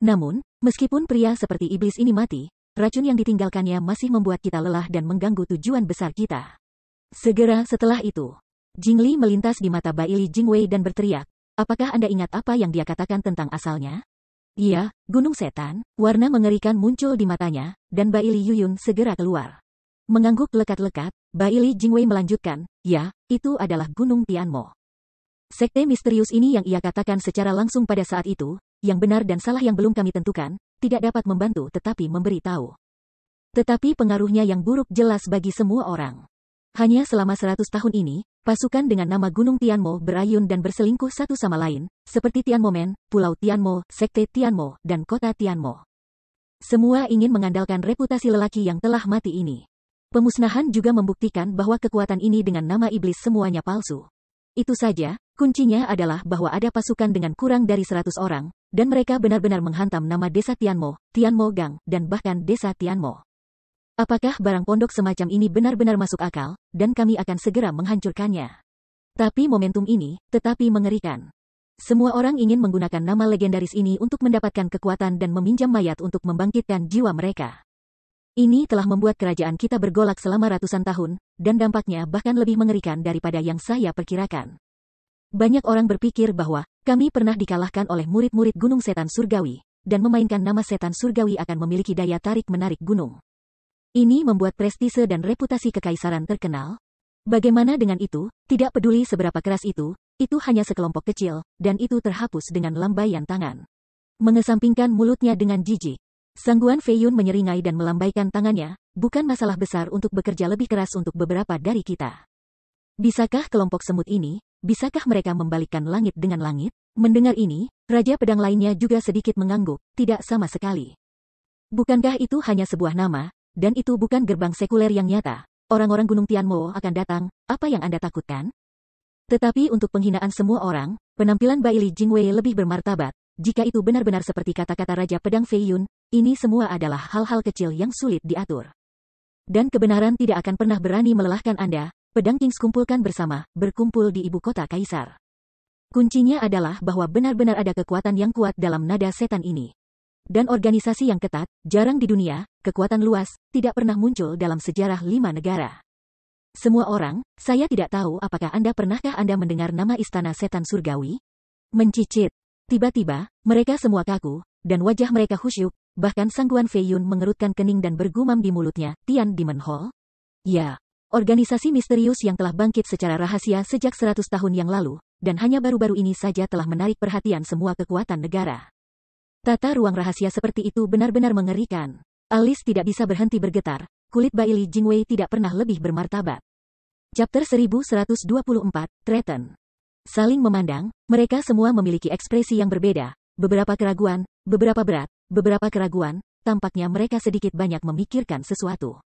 Namun, meskipun pria seperti iblis ini mati, racun yang ditinggalkannya masih membuat kita lelah dan mengganggu tujuan besar kita. Segera setelah itu, Jingli melintas di mata Baili Jingwei dan berteriak, apakah Anda ingat apa yang dia katakan tentang asalnya? Iya, Gunung Setan, warna mengerikan muncul di matanya, dan Baili Yuyun segera keluar. Mengangguk lekat-lekat, Baili Jingwei melanjutkan, ya, itu adalah Gunung Tianmo. Sekte misterius ini yang ia katakan secara langsung pada saat itu, yang benar dan salah yang belum kami tentukan, tidak dapat membantu tetapi memberi tahu. Tetapi pengaruhnya yang buruk jelas bagi semua orang. Hanya selama 100 tahun ini, pasukan dengan nama Gunung Tianmo berayun dan berselingkuh satu sama lain, seperti Tianmomen, Pulau Tianmo, Sekte Tianmo, dan Kota Tianmo. Semua ingin mengandalkan reputasi lelaki yang telah mati ini. Pemusnahan juga membuktikan bahwa kekuatan ini dengan nama iblis semuanya palsu. Itu saja, kuncinya adalah bahwa ada pasukan dengan kurang dari 100 orang, dan mereka benar-benar menghantam nama desa Tianmo, Tianmo Gang, dan bahkan desa Tianmo. Apakah barang pondok semacam ini benar-benar masuk akal, dan kami akan segera menghancurkannya? Tapi momentum ini, tetapi mengerikan. Semua orang ingin menggunakan nama legendaris ini untuk mendapatkan kekuatan dan meminjam mayat untuk membangkitkan jiwa mereka. Ini telah membuat kerajaan kita bergolak selama ratusan tahun, dan dampaknya bahkan lebih mengerikan daripada yang saya perkirakan. Banyak orang berpikir bahwa kami pernah dikalahkan oleh murid-murid Gunung Setan Surgawi, dan memainkan nama Setan Surgawi akan memiliki daya tarik-menarik gunung. Ini membuat prestise dan reputasi kekaisaran terkenal. Bagaimana dengan itu, tidak peduli seberapa keras itu hanya sekelompok kecil, dan itu terhapus dengan lambaian tangan. Mengesampingkan mulutnya dengan jijik, Sangguan Feiyun menyeringai dan melambaikan tangannya, bukan masalah besar untuk bekerja lebih keras untuk beberapa dari kita. Bisakah kelompok semut ini, bisakah mereka membalikkan langit dengan langit? Mendengar ini, Raja Pedang lainnya juga sedikit mengangguk, tidak sama sekali. Bukankah itu hanya sebuah nama? Dan itu bukan gerbang sekuler yang nyata. Orang-orang Gunung Tianmo akan datang, apa yang Anda takutkan? Tetapi untuk penghinaan semua orang, penampilan Baili Jingwei lebih bermartabat. Jika itu benar-benar seperti kata-kata Raja Pedang Feiyun, ini semua adalah hal-hal kecil yang sulit diatur. Dan kebenaran tidak akan pernah berani melelahkan Anda. Pedang Kings kumpulkan bersama, berkumpul di ibu kota Kaisar. Kuncinya adalah bahwa benar-benar ada kekuatan yang kuat dalam nada setan ini. Dan organisasi yang ketat, jarang di dunia, kekuatan luas, tidak pernah muncul dalam sejarah 5 negara. Semua orang, saya tidak tahu apakah pernahkah Anda mendengar nama Istana Setan Surgawi? Mencicit. Tiba-tiba, mereka semua kaku, dan wajah mereka khusyuk, bahkan Sangguan Feiyun mengerutkan kening dan bergumam di mulutnya, Tian Demon Hall? Ya, organisasi misterius yang telah bangkit secara rahasia sejak 100 tahun yang lalu, dan hanya baru-baru ini saja telah menarik perhatian semua kekuatan negara. Tata ruang rahasia seperti itu benar-benar mengerikan. Alis tidak bisa berhenti bergetar, kulit Baili Jingwei tidak pernah lebih bermartabat. Chapter 1124, Threaten. Saling memandang, mereka semua memiliki ekspresi yang berbeda, beberapa keraguan, beberapa berat, beberapa keraguan, tampaknya mereka sedikit banyak memikirkan sesuatu.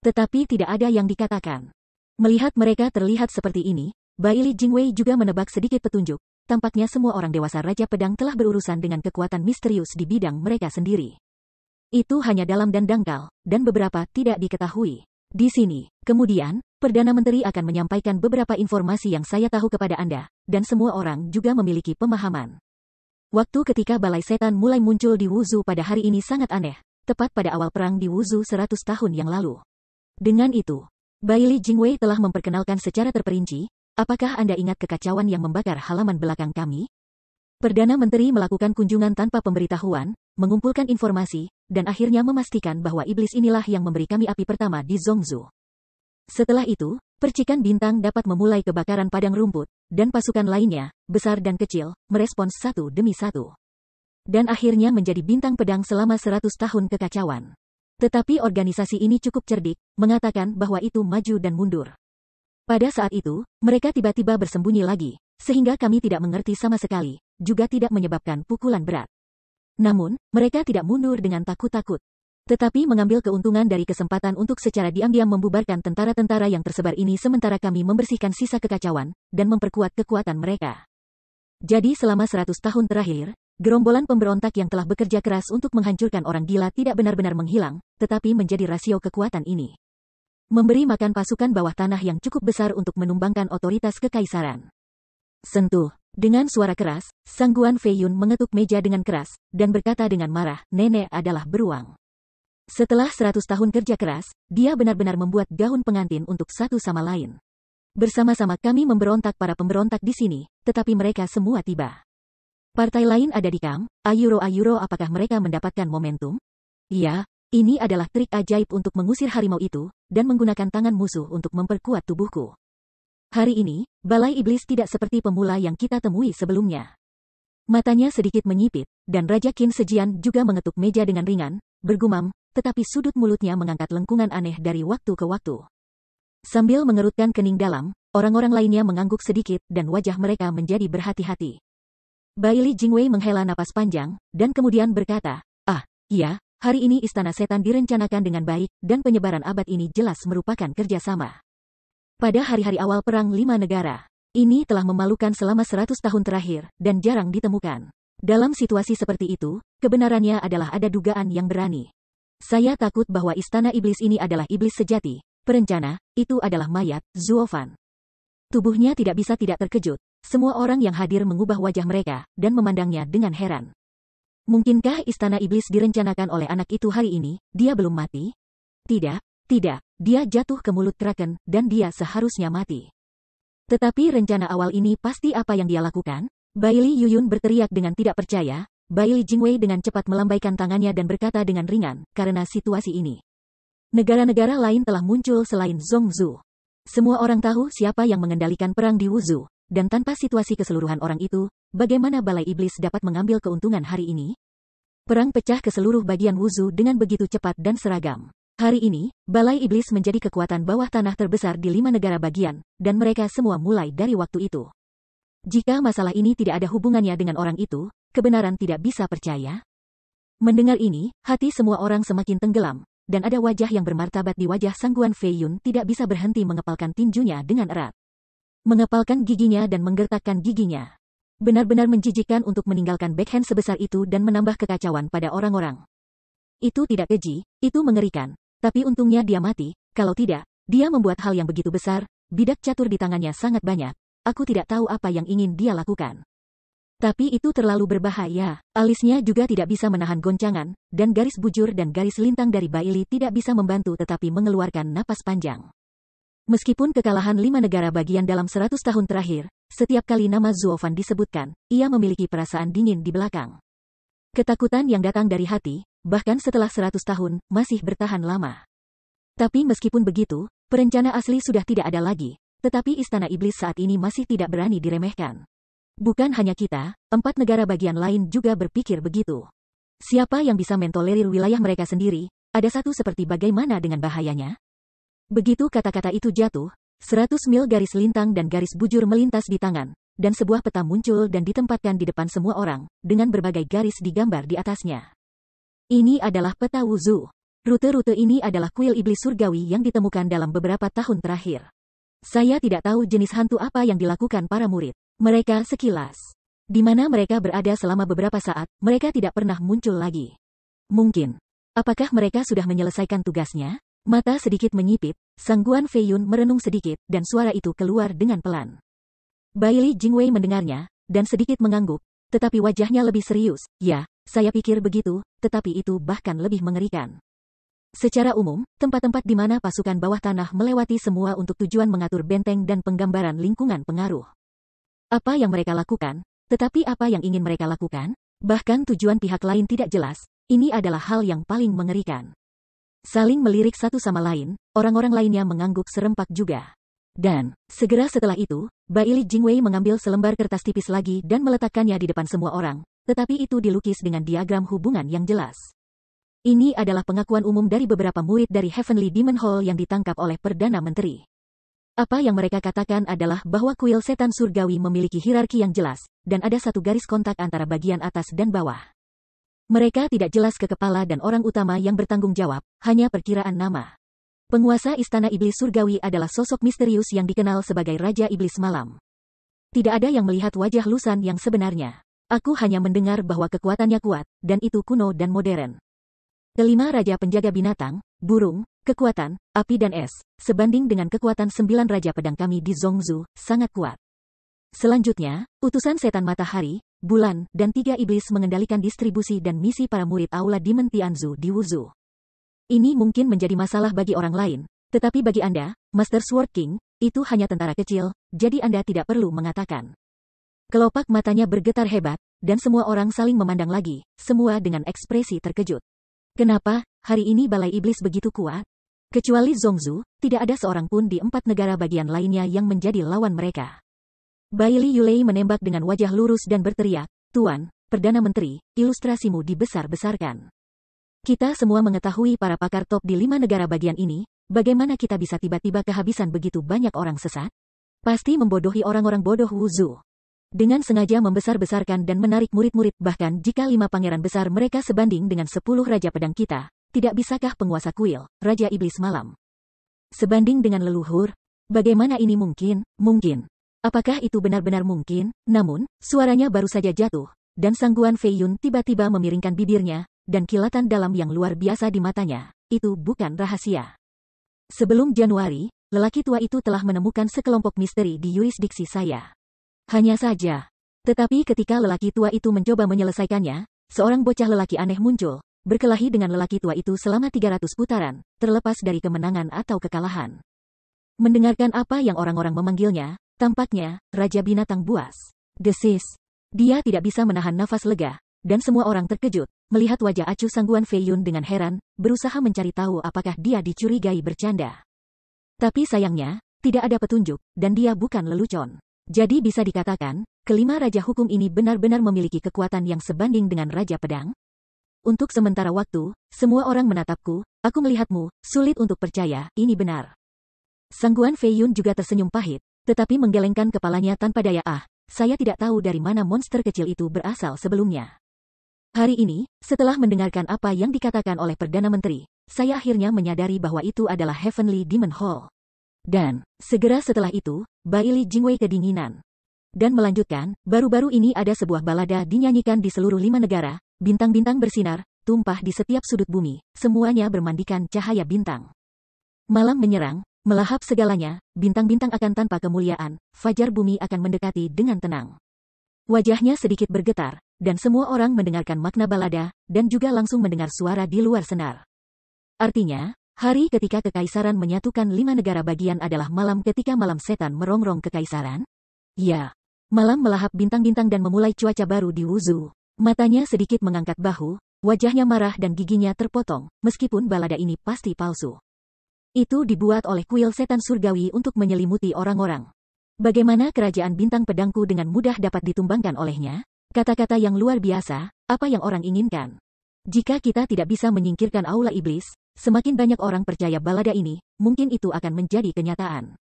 Tetapi tidak ada yang dikatakan. Melihat mereka terlihat seperti ini, Baili Jingwei juga menebak sedikit petunjuk. Tampaknya semua orang dewasa Raja Pedang telah berurusan dengan kekuatan misterius di bidang mereka sendiri. Itu hanya dalam dan dangkal, dan beberapa tidak diketahui. Di sini, kemudian, Perdana Menteri akan menyampaikan beberapa informasi yang saya tahu kepada Anda, dan semua orang juga memiliki pemahaman. Waktu ketika Balai Setan mulai muncul di Wuzhou pada hari ini sangat aneh, tepat pada awal perang di Wuzhou 100 tahun yang lalu. Dengan itu, Baili Jingwei telah memperkenalkan secara terperinci. Apakah Anda ingat kekacauan yang membakar halaman belakang kami? Perdana Menteri melakukan kunjungan tanpa pemberitahuan, mengumpulkan informasi, dan akhirnya memastikan bahwa iblis inilah yang memberi kami api pertama di Zhongzhou. Setelah itu, percikan bintang dapat memulai kebakaran padang rumput, dan pasukan lainnya, besar dan kecil, merespons satu demi satu. Dan akhirnya menjadi bintang pedang selama 100 tahun kekacauan. Tetapi organisasi ini cukup cerdik, mengatakan bahwa itu maju dan mundur. Pada saat itu, mereka tiba-tiba bersembunyi lagi, sehingga kami tidak mengerti sama sekali, juga tidak menyebabkan pukulan berat. Namun, mereka tidak mundur dengan takut-takut. Tetapi mengambil keuntungan dari kesempatan untuk secara diam-diam membubarkan tentara-tentara yang tersebar ini sementara kami membersihkan sisa kekacauan, dan memperkuat kekuatan mereka. Jadi selama 100 tahun terakhir, gerombolan pemberontak yang telah bekerja keras untuk menghancurkan orang gila tidak benar-benar menghilang, tetapi menjadi rasio kekuatan ini. Memberi makan pasukan bawah tanah yang cukup besar untuk menumbangkan otoritas kekaisaran. Sentuh. Dengan suara keras, Sang Guan Feiyun mengetuk meja dengan keras, dan berkata dengan marah, nenek adalah beruang. Setelah 100 tahun kerja keras, dia benar-benar membuat gaun pengantin untuk satu sama lain. Bersama-sama kami memberontak para pemberontak di sini, tetapi mereka semua tiba. Partai lain ada di camp, Ayuro apakah mereka mendapatkan momentum? Iya, ini adalah trik ajaib untuk mengusir harimau itu, dan menggunakan tangan musuh untuk memperkuat tubuhku. Hari ini, balai iblis tidak seperti pemula yang kita temui sebelumnya. Matanya sedikit menyipit, dan Raja Qin Sejian juga mengetuk meja dengan ringan, bergumam, tetapi sudut mulutnya mengangkat lengkungan aneh dari waktu ke waktu. Sambil mengerutkan kening dalam, orang-orang lainnya mengangguk sedikit dan wajah mereka menjadi berhati-hati. Baili Jingwei menghela napas panjang, dan kemudian berkata, iya, hari ini Istana Setan direncanakan dengan baik, dan penyebaran abad ini jelas merupakan kerjasama. Pada hari-hari awal Perang Lima Negara, ini telah memalukan selama 100 tahun terakhir, dan jarang ditemukan. Dalam situasi seperti itu, kebenarannya adalah ada dugaan yang berani. Saya takut bahwa Istana Iblis ini adalah iblis sejati. Perencana, itu adalah mayat, Zuofan. Tubuhnya tidak bisa tidak terkejut. Semua orang yang hadir mengubah wajah mereka, dan memandangnya dengan heran. Mungkinkah Istana Iblis direncanakan oleh anak itu hari ini, dia belum mati? Tidak, dia jatuh ke mulut Kraken, dan dia seharusnya mati. Tetapi rencana awal ini pasti apa yang dia lakukan? Baili Yuyun berteriak dengan tidak percaya. Baili Jingwei dengan cepat melambaikan tangannya dan berkata dengan ringan, karena situasi ini. Negara-negara lain telah muncul selain Zhongzhou. Semua orang tahu siapa yang mengendalikan perang di Wuzhou, dan tanpa situasi keseluruhan orang itu, bagaimana Balai Iblis dapat mengambil keuntungan hari ini? Perang pecah ke seluruh bagian Wuzhou dengan begitu cepat dan seragam. Hari ini, Balai Iblis menjadi kekuatan bawah tanah terbesar di 5 negara bagian, dan mereka semua mulai dari waktu itu. Jika masalah ini tidak ada hubungannya dengan orang itu, kebenaran tidak bisa percaya. Mendengar ini, hati semua orang semakin tenggelam, dan ada wajah yang bermartabat di wajah Sang Guan Feiyun tidak bisa berhenti mengepalkan tinjunya dengan erat. Mengepalkan giginya dan menggertakkan giginya. Benar-benar menjijikkan untuk meninggalkan backhand sebesar itu dan menambah kekacauan pada orang-orang. Itu tidak keji, itu mengerikan. Tapi untungnya dia mati, kalau tidak, dia membuat hal yang begitu besar, bidak catur di tangannya sangat banyak, aku tidak tahu apa yang ingin dia lakukan. Tapi itu terlalu berbahaya, alisnya juga tidak bisa menahan goncangan, dan garis bujur dan garis lintang dari Baili tidak bisa membantu tetapi mengeluarkan napas panjang. Meskipun kekalahan 5 negara bagian dalam 100 tahun terakhir, setiap kali nama Zuofan disebutkan, ia memiliki perasaan dingin di belakang. Ketakutan yang datang dari hati, bahkan setelah 100 tahun, masih bertahan lama. Tapi meskipun begitu, perencana asli sudah tidak ada lagi, tetapi Istana Iblis saat ini masih tidak berani diremehkan. Bukan hanya kita, 4 negara bagian lain juga berpikir begitu. Siapa yang bisa mentolerir wilayah mereka sendiri, ada satu seperti bagaimana dengan bahayanya? Begitu kata-kata itu jatuh, 100 mil garis lintang dan garis bujur melintas di tangan, dan sebuah peta muncul dan ditempatkan di depan semua orang, dengan berbagai garis digambar di atasnya. Ini adalah peta Wuzhou. Rute-rute ini adalah kuil iblis surgawi yang ditemukan dalam beberapa tahun terakhir. Saya tidak tahu jenis hantu apa yang dilakukan para murid. Mereka sekilas. Di mana mereka berada selama beberapa saat, mereka tidak pernah muncul lagi. Mungkin. Apakah mereka sudah menyelesaikan tugasnya? Mata sedikit menyipit, Sang Guan Feiyun merenung sedikit, dan suara itu keluar dengan pelan. Baili Jingwei mendengarnya, dan sedikit mengangguk, tetapi wajahnya lebih serius. Ya, saya pikir begitu, tetapi itu bahkan lebih mengerikan. Secara umum, tempat-tempat di mana pasukan bawah tanah melewati semua untuk tujuan mengatur benteng dan penggambaran lingkungan pengaruh. Apa yang mereka lakukan, tetapi apa yang ingin mereka lakukan? Bahkan tujuan pihak lain tidak jelas, ini adalah hal yang paling mengerikan. Saling melirik satu sama lain, orang-orang lainnya mengangguk serempak juga. Dan, segera setelah itu, Baili Jingwei mengambil selembar kertas tipis lagi dan meletakkannya di depan semua orang, tetapi itu dilukis dengan diagram hubungan yang jelas. Ini adalah pengakuan umum dari beberapa murid dari Heavenly Demon Hall yang ditangkap oleh Perdana Menteri. Apa yang mereka katakan adalah bahwa kuil setan surgawi memiliki hierarki yang jelas, dan ada satu garis kontak antara bagian atas dan bawah. Mereka tidak jelas ke kepala dan orang utama yang bertanggung jawab, hanya perkiraan nama. Penguasa Istana Iblis Surgawi adalah sosok misterius yang dikenal sebagai Raja Iblis Malam. Tidak ada yang melihat wajah Lusan yang sebenarnya. Aku hanya mendengar bahwa kekuatannya kuat, dan itu kuno dan modern. Kelima Raja Penjaga Binatang, Burung, Kekuatan, Api dan Es, sebanding dengan kekuatan 9 Raja Pedang kami di Zhongzhou, sangat kuat. Selanjutnya, utusan setan matahari, bulan, dan 3 iblis mengendalikan distribusi dan misi para murid Aula Demon Tianzu di Wuzhou. Ini mungkin menjadi masalah bagi orang lain, tetapi bagi Anda, Master Sword King, itu hanya tentara kecil, jadi Anda tidak perlu mengatakan. Kelopak matanya bergetar hebat, dan semua orang saling memandang lagi, semua dengan ekspresi terkejut. Kenapa, hari ini Balai Iblis begitu kuat? Kecuali Zhongzhou, tidak ada seorang pun di 4 negara bagian lainnya yang menjadi lawan mereka. Baili Yulei menembak dengan wajah lurus dan berteriak, Tuan, Perdana Menteri, ilustrasimu dibesar-besarkan. Kita semua mengetahui para pakar top di 5 negara bagian ini, bagaimana kita bisa tiba-tiba kehabisan begitu banyak orang sesat? Pasti membodohi orang-orang bodoh Wuzhou. Dengan sengaja membesar-besarkan dan menarik murid-murid, bahkan jika 5 pangeran besar mereka sebanding dengan 10 Raja Pedang kita, tidak bisakah penguasa kuil, Raja Iblis Malam, sebanding dengan leluhur? Bagaimana ini mungkin? Mungkin. Apakah itu benar-benar mungkin? Namun, suaranya baru saja jatuh, dan Sangguan Fei Yun tiba-tiba memiringkan bibirnya, dan kilatan dalam yang luar biasa di matanya. Itu bukan rahasia. Sebelum Januari, lelaki tua itu telah menemukan sekelompok misteri di yurisdiksi saya. Hanya saja. Tetapi ketika lelaki tua itu mencoba menyelesaikannya, seorang bocah lelaki aneh muncul, berkelahi dengan lelaki tua itu selama 300 putaran, terlepas dari kemenangan atau kekalahan. Mendengarkan apa yang orang-orang memanggilnya, tampaknya, Raja Binatang Buas. Desis. Dia tidak bisa menahan nafas lega, dan semua orang terkejut, melihat wajah acuh Sangguan Fei Yun dengan heran, berusaha mencari tahu apakah dia dicurigai bercanda. Tapi sayangnya, tidak ada petunjuk, dan dia bukan lelucon. Jadi bisa dikatakan, kelima Raja Hukum ini benar-benar memiliki kekuatan yang sebanding dengan Raja Pedang? Untuk sementara waktu, semua orang menatapku, aku melihatmu, sulit untuk percaya, ini benar. Sangguan Fei Yun juga tersenyum pahit, tetapi menggelengkan kepalanya tanpa daya. Saya tidak tahu dari mana monster kecil itu berasal sebelumnya. Hari ini, setelah mendengarkan apa yang dikatakan oleh Perdana Menteri, saya akhirnya menyadari bahwa itu adalah Heavenly Demon Hall. Dan, segera setelah itu, Baili Jingwei kedinginan. Dan melanjutkan, baru-baru ini ada sebuah balada dinyanyikan di seluruh 5 negara, bintang-bintang bersinar, tumpah di setiap sudut bumi, semuanya bermandikan cahaya bintang. Malam menyerang, melahap segalanya, bintang-bintang akan tanpa kemuliaan, fajar bumi akan mendekati dengan tenang. Wajahnya sedikit bergetar, dan semua orang mendengarkan makna balada, dan juga langsung mendengar suara di luar senar. Artinya, hari ketika kekaisaran menyatukan 5 negara bagian adalah malam ketika malam setan merongrong kekaisaran? Ya, malam melahap bintang-bintang dan memulai cuaca baru di Wuzhou. Matanya sedikit mengangkat bahu, wajahnya marah dan giginya terpotong, meskipun balada ini pasti palsu. Itu dibuat oleh kuil setan surgawi untuk menyelimuti orang-orang. Bagaimana kerajaan bintang pedangku dengan mudah dapat ditumbangkan olehnya? Kata-kata yang luar biasa, apa yang orang inginkan? Jika kita tidak bisa menyingkirkan Aula Iblis, semakin banyak orang percaya balada ini, mungkin itu akan menjadi kenyataan.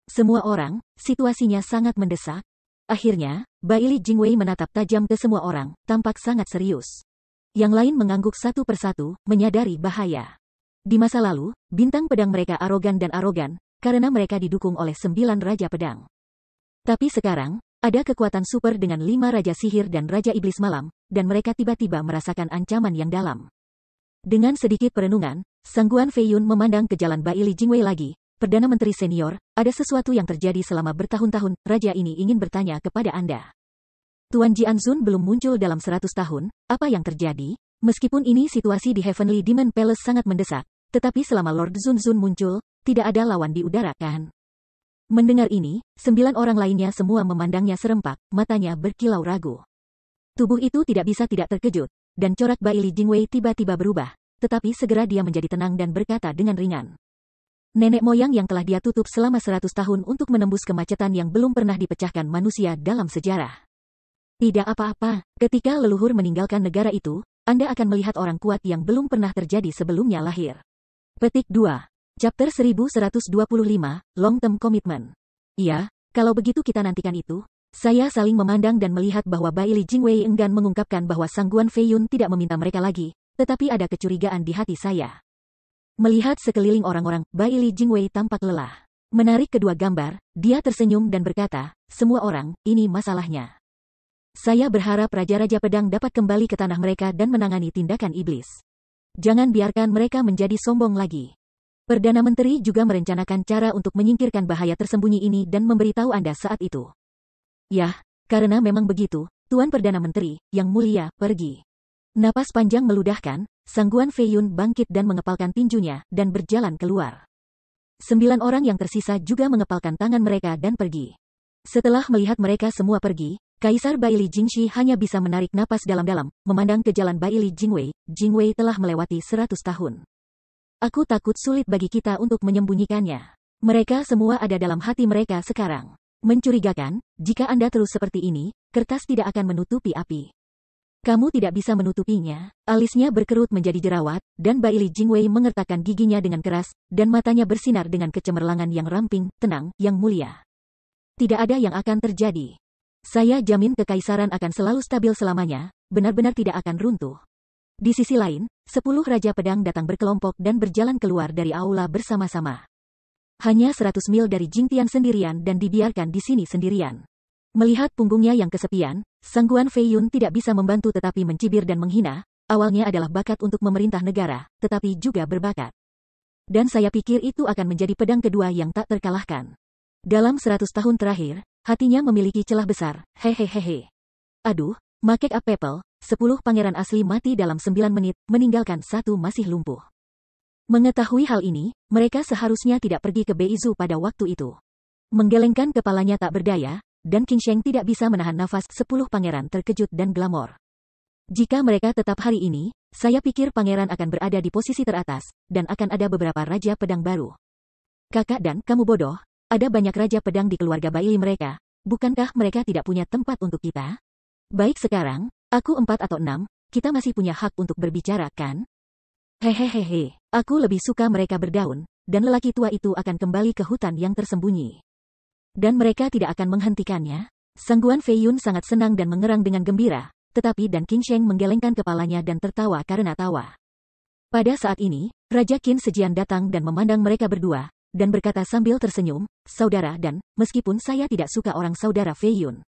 Semua orang, situasinya sangat mendesak. Akhirnya, Baili Jingwei menatap tajam ke semua orang, tampak sangat serius. Yang lain mengangguk satu persatu, menyadari bahaya. Di masa lalu, bintang pedang mereka arogan dan arogan, karena mereka didukung oleh 9 Raja Pedang. Tapi sekarang, ada kekuatan super dengan 5 Raja Sihir dan Raja Iblis Malam, dan mereka tiba-tiba merasakan ancaman yang dalam. Dengan sedikit perenungan, Sangguan Fei Yun memandang ke jalan Baili Jingwei lagi. Perdana Menteri Senior, ada sesuatu yang terjadi selama bertahun-tahun, Raja ini ingin bertanya kepada Anda. Tuan Jianzun belum muncul dalam 100 tahun, apa yang terjadi? Meskipun ini situasi di Heavenly Demon Palace sangat mendesak, tetapi selama Lord Zunzun muncul, tidak ada lawan di udara kan? Mendengar ini, 9 orang lainnya semua memandangnya serempak, matanya berkilau ragu. Tubuh itu tidak bisa tidak terkejut, dan corak Baili Jingwei tiba-tiba berubah, tetapi segera dia menjadi tenang dan berkata dengan ringan. Nenek moyang yang telah dia tutup selama 100 tahun untuk menembus kemacetan yang belum pernah dipecahkan manusia dalam sejarah. Tidak apa-apa, ketika leluhur meninggalkan negara itu, Anda akan melihat orang kuat yang belum pernah terjadi sebelumnya lahir. Petik 2. Chapter 1125, Long Term Commitment. Iya, kalau begitu kita nantikan itu. Saya saling memandang dan melihat bahwa Bai Li Jingwei enggan mengungkapkan bahwa Sang Guan Feiyun tidak meminta mereka lagi, tetapi ada kecurigaan di hati saya. Melihat sekeliling orang-orang, Bai Li Jingwei tampak lelah. Menarik kedua gambar, dia tersenyum dan berkata, semua orang, ini masalahnya. Saya berharap Raja-Raja Pedang dapat kembali ke tanah mereka dan menangani tindakan iblis. Jangan biarkan mereka menjadi sombong lagi. Perdana Menteri juga merencanakan cara untuk menyingkirkan bahaya tersembunyi ini dan memberitahu Anda saat itu. Yah, karena memang begitu, Tuan Perdana Menteri, yang mulia, pergi. Napas panjang meludahkan, Sang Guan Feiyun bangkit dan mengepalkan tinjunya, dan berjalan keluar. 9 orang yang tersisa juga mengepalkan tangan mereka dan pergi. Setelah melihat mereka semua pergi, Kaisar Bai Li Jingxi hanya bisa menarik napas dalam-dalam, memandang ke jalan Bai Li Jingwei. Jingwei telah melewati 100 tahun. Aku takut sulit bagi kita untuk menyembunyikannya. Mereka semua ada dalam hati mereka sekarang. Mencurigakan, jika Anda terus seperti ini, kertas tidak akan menutupi api. Kamu tidak bisa menutupinya. Alisnya berkerut menjadi jerawat, dan Bai Li Jingwei mengertakkan giginya dengan keras, dan matanya bersinar dengan kecemerlangan yang ramping, tenang, yang mulia. Tidak ada yang akan terjadi. Saya jamin kekaisaran akan selalu stabil selamanya, benar-benar tidak akan runtuh. Di sisi lain, 10 Raja Pedang datang berkelompok dan berjalan keluar dari aula bersama-sama. Hanya 100 mil dari Jingtian sendirian dan dibiarkan di sini sendirian. Melihat punggungnya yang kesepian, Sang Guan Feiyun tidak bisa membantu tetapi mencibir dan menghina. Awalnya adalah bakat untuk memerintah negara, tetapi juga berbakat. Dan saya pikir itu akan menjadi pedang kedua yang tak terkalahkan. Dalam 100 tahun terakhir, hatinya memiliki celah besar, hehehehe. Aduh, Makek Up People, 10 pangeran asli mati dalam 9 menit, meninggalkan 1 masih lumpuh. Mengetahui hal ini, mereka seharusnya tidak pergi ke Beizu pada waktu itu. Menggelengkan kepalanya tak berdaya, dan Qin Sheng tidak bisa menahan nafas. 10 pangeran terkejut dan glamor. Jika mereka tetap hari ini, saya pikir pangeran akan berada di posisi teratas, dan akan ada beberapa raja pedang baru. Kakak dan kamu bodoh, ada banyak raja pedang di keluarga Bai Li mereka, bukankah mereka tidak punya tempat untuk kita? Baik sekarang, aku 4 atau 6, kita masih punya hak untuk berbicara, kan? Hehehehe, aku lebih suka mereka berdaun, dan lelaki tua itu akan kembali ke hutan yang tersembunyi. Dan mereka tidak akan menghentikannya. Sang Guan Feiyun sangat senang dan mengerang dengan gembira, tetapi dan Qin Sheng menggelengkan kepalanya dan tertawa karena tawa. Pada saat ini, Raja Qin Sejian datang dan memandang mereka berdua, dan berkata sambil tersenyum, saudara dan, meskipun saya tidak suka orang saudara Feiyun,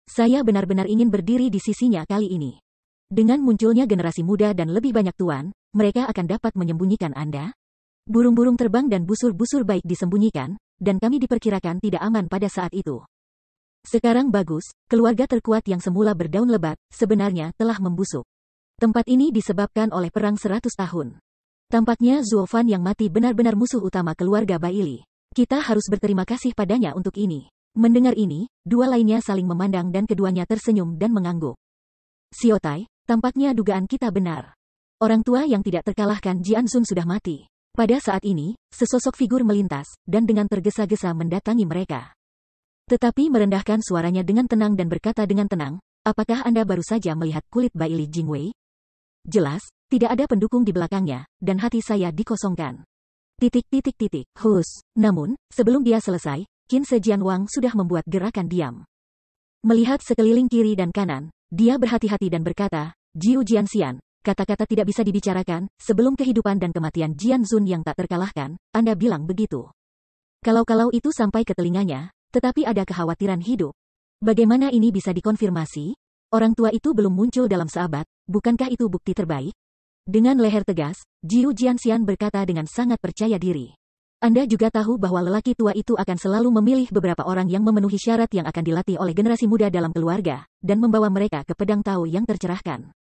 saya benar-benar ingin berdiri di sisinya kali ini. Dengan munculnya generasi muda dan lebih banyak tuan, mereka akan dapat menyembunyikan Anda. Burung-burung terbang dan busur-busur baik disembunyikan, dan kami diperkirakan tidak aman pada saat itu. Sekarang bagus, keluarga terkuat yang semula berdaun lebat, sebenarnya telah membusuk. Tempat ini disebabkan oleh perang 100 tahun. Tampaknya Zuo Fan yang mati benar-benar musuh utama keluarga Bai Li. Kita harus berterima kasih padanya untuk ini. Mendengar ini, dua lainnya saling memandang dan keduanya tersenyum dan mengangguk. Siotai, tampaknya dugaan kita benar. Orang tua yang tidak terkalahkan Jian Sun sudah mati. Pada saat ini, sesosok figur melintas, dan dengan tergesa-gesa mendatangi mereka. Tetapi merendahkan suaranya dengan tenang dan berkata dengan tenang, apakah Anda baru saja melihat kulit Bai Li Jingwei? Jelas, tidak ada pendukung di belakangnya, dan hati saya dikosongkan. Hus. Namun, sebelum dia selesai, Qin Sejian Wang sudah membuat gerakan diam. Melihat sekeliling kiri dan kanan, dia berhati-hati dan berkata, Jiu Jianxian, kata-kata tidak bisa dibicarakan, sebelum kehidupan dan kematian Jian Zun yang tak terkalahkan, Anda bilang begitu. Kalau itu sampai ke telinganya, tetapi ada kekhawatiran hidup. Bagaimana ini bisa dikonfirmasi? Orang tua itu belum muncul dalam seabad, bukankah itu bukti terbaik? Dengan leher tegas, Jiu Jianxian berkata dengan sangat percaya diri. Anda juga tahu bahwa lelaki tua itu akan selalu memilih beberapa orang yang memenuhi syarat yang akan dilatih oleh generasi muda dalam keluarga, dan membawa mereka ke pedang Tao yang tercerahkan.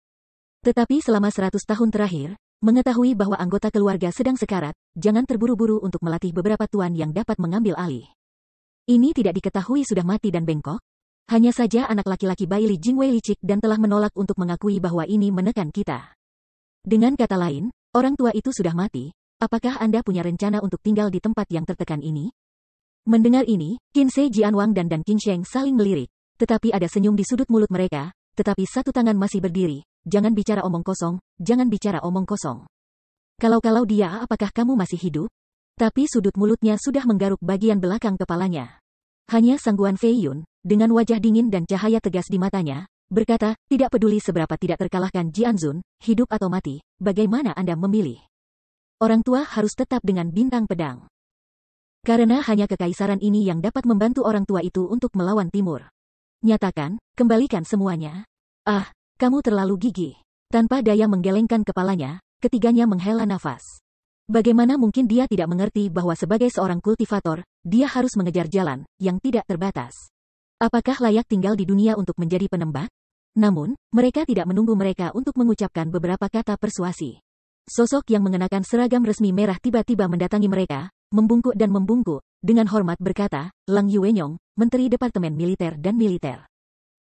Tetapi selama 100 tahun terakhir, mengetahui bahwa anggota keluarga sedang sekarat, jangan terburu-buru untuk melatih beberapa tuan yang dapat mengambil alih. Ini tidak diketahui sudah mati dan bengkok. Hanya saja anak laki-laki Bai Li Jingwei licik dan telah menolak untuk mengakui bahwa ini menekan kita. Dengan kata lain, orang tua itu sudah mati. Apakah Anda punya rencana untuk tinggal di tempat yang tertekan ini? Mendengar ini, Qin Sejian Wang dan Qin Sheng saling melirik. Tetapi ada senyum di sudut mulut mereka, tetapi satu tangan masih berdiri. Jangan bicara omong kosong, jangan bicara omong kosong. Kalau dia, apakah kamu masih hidup? Tapi sudut mulutnya sudah menggaruk bagian belakang kepalanya. Hanya Sangguan Fei Yun, dengan wajah dingin dan cahaya tegas di matanya, berkata, tidak peduli seberapa tidak terkalahkan Jianzun, hidup atau mati, bagaimana Anda memilih? Orang tua harus tetap dengan bintang pedang. Karena hanya kekaisaran ini yang dapat membantu orang tua itu untuk melawan timur. Nyatakan, kembalikan semuanya. Ah, kamu terlalu gigih. Tanpa daya menggelengkan kepalanya, ketiganya menghela nafas. Bagaimana mungkin dia tidak mengerti bahwa sebagai seorang kultivator, dia harus mengejar jalan yang tidak terbatas. Apakah layak tinggal di dunia untuk menjadi penembak? Namun, mereka tidak menunggu mereka untuk mengucapkan beberapa kata persuasi. Sosok yang mengenakan seragam resmi merah tiba-tiba mendatangi mereka, membungkuk dan membungkuk, dengan hormat berkata, Lang Yuenyong, Menteri Departemen Militer dan Militer.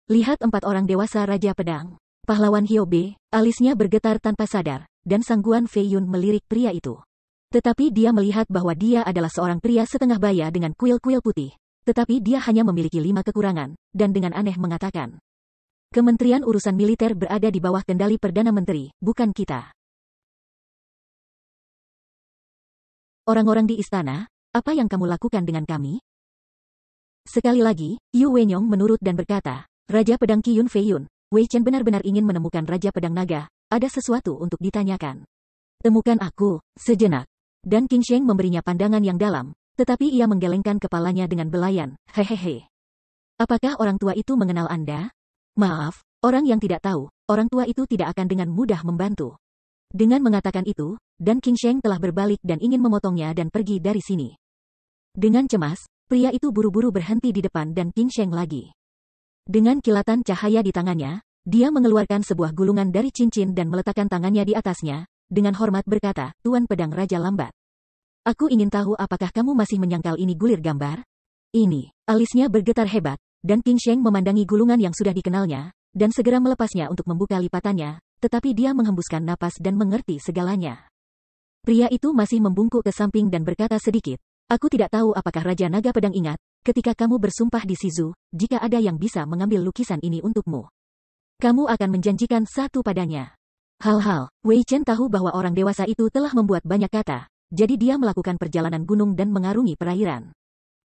Lihat 4 orang dewasa Raja Pedang. Pahlawan Hyobe, alisnya bergetar tanpa sadar, dan Sangguan Fei Yun melirik pria itu. Tetapi dia melihat bahwa dia adalah seorang pria setengah baya dengan kuil-kuil putih. Tetapi dia hanya memiliki 5 kekurangan, dan dengan aneh mengatakan. Kementerian Urusan Militer berada di bawah kendali Perdana Menteri, bukan kita. Orang-orang di istana, apa yang kamu lakukan dengan kami? Sekali lagi, Yu Wenyong menurut dan berkata, Raja Pedang Qiyun Fei Yun, Wei Chen benar-benar ingin menemukan Raja Pedang Naga, ada sesuatu untuk ditanyakan. Temukan aku, sejenak. Dan Qing Sheng memberinya pandangan yang dalam, tetapi ia menggelengkan kepalanya dengan belayan, hehehe. Apakah orang tua itu mengenal Anda? Maaf, orang yang tidak tahu, orang tua itu tidak akan dengan mudah membantu. Dengan mengatakan itu, dan Qing Sheng telah berbalik dan ingin memotongnya dan pergi dari sini. Dengan cemas, pria itu buru-buru berhenti di depan dan Qing Sheng lagi. Dengan kilatan cahaya di tangannya, dia mengeluarkan sebuah gulungan dari cincin dan meletakkan tangannya di atasnya, dengan hormat berkata, Tuan Pedang Raja Lambat. Aku ingin tahu apakah kamu masih menyangkal ini gulir gambar? Ini, alisnya bergetar hebat, dan Qing Sheng memandangi gulungan yang sudah dikenalnya, dan segera melepasnya untuk membuka lipatannya, tetapi dia menghembuskan napas dan mengerti segalanya. Pria itu masih membungkuk ke samping dan berkata sedikit, aku tidak tahu apakah Raja Naga Pedang ingat, ketika kamu bersumpah di Shizu, jika ada yang bisa mengambil lukisan ini untukmu. Kamu akan menjanjikan satu padanya. Hal-hal, Wei Chen tahu bahwa orang dewasa itu telah membuat banyak kata, jadi dia melakukan perjalanan gunung dan mengarungi perairan.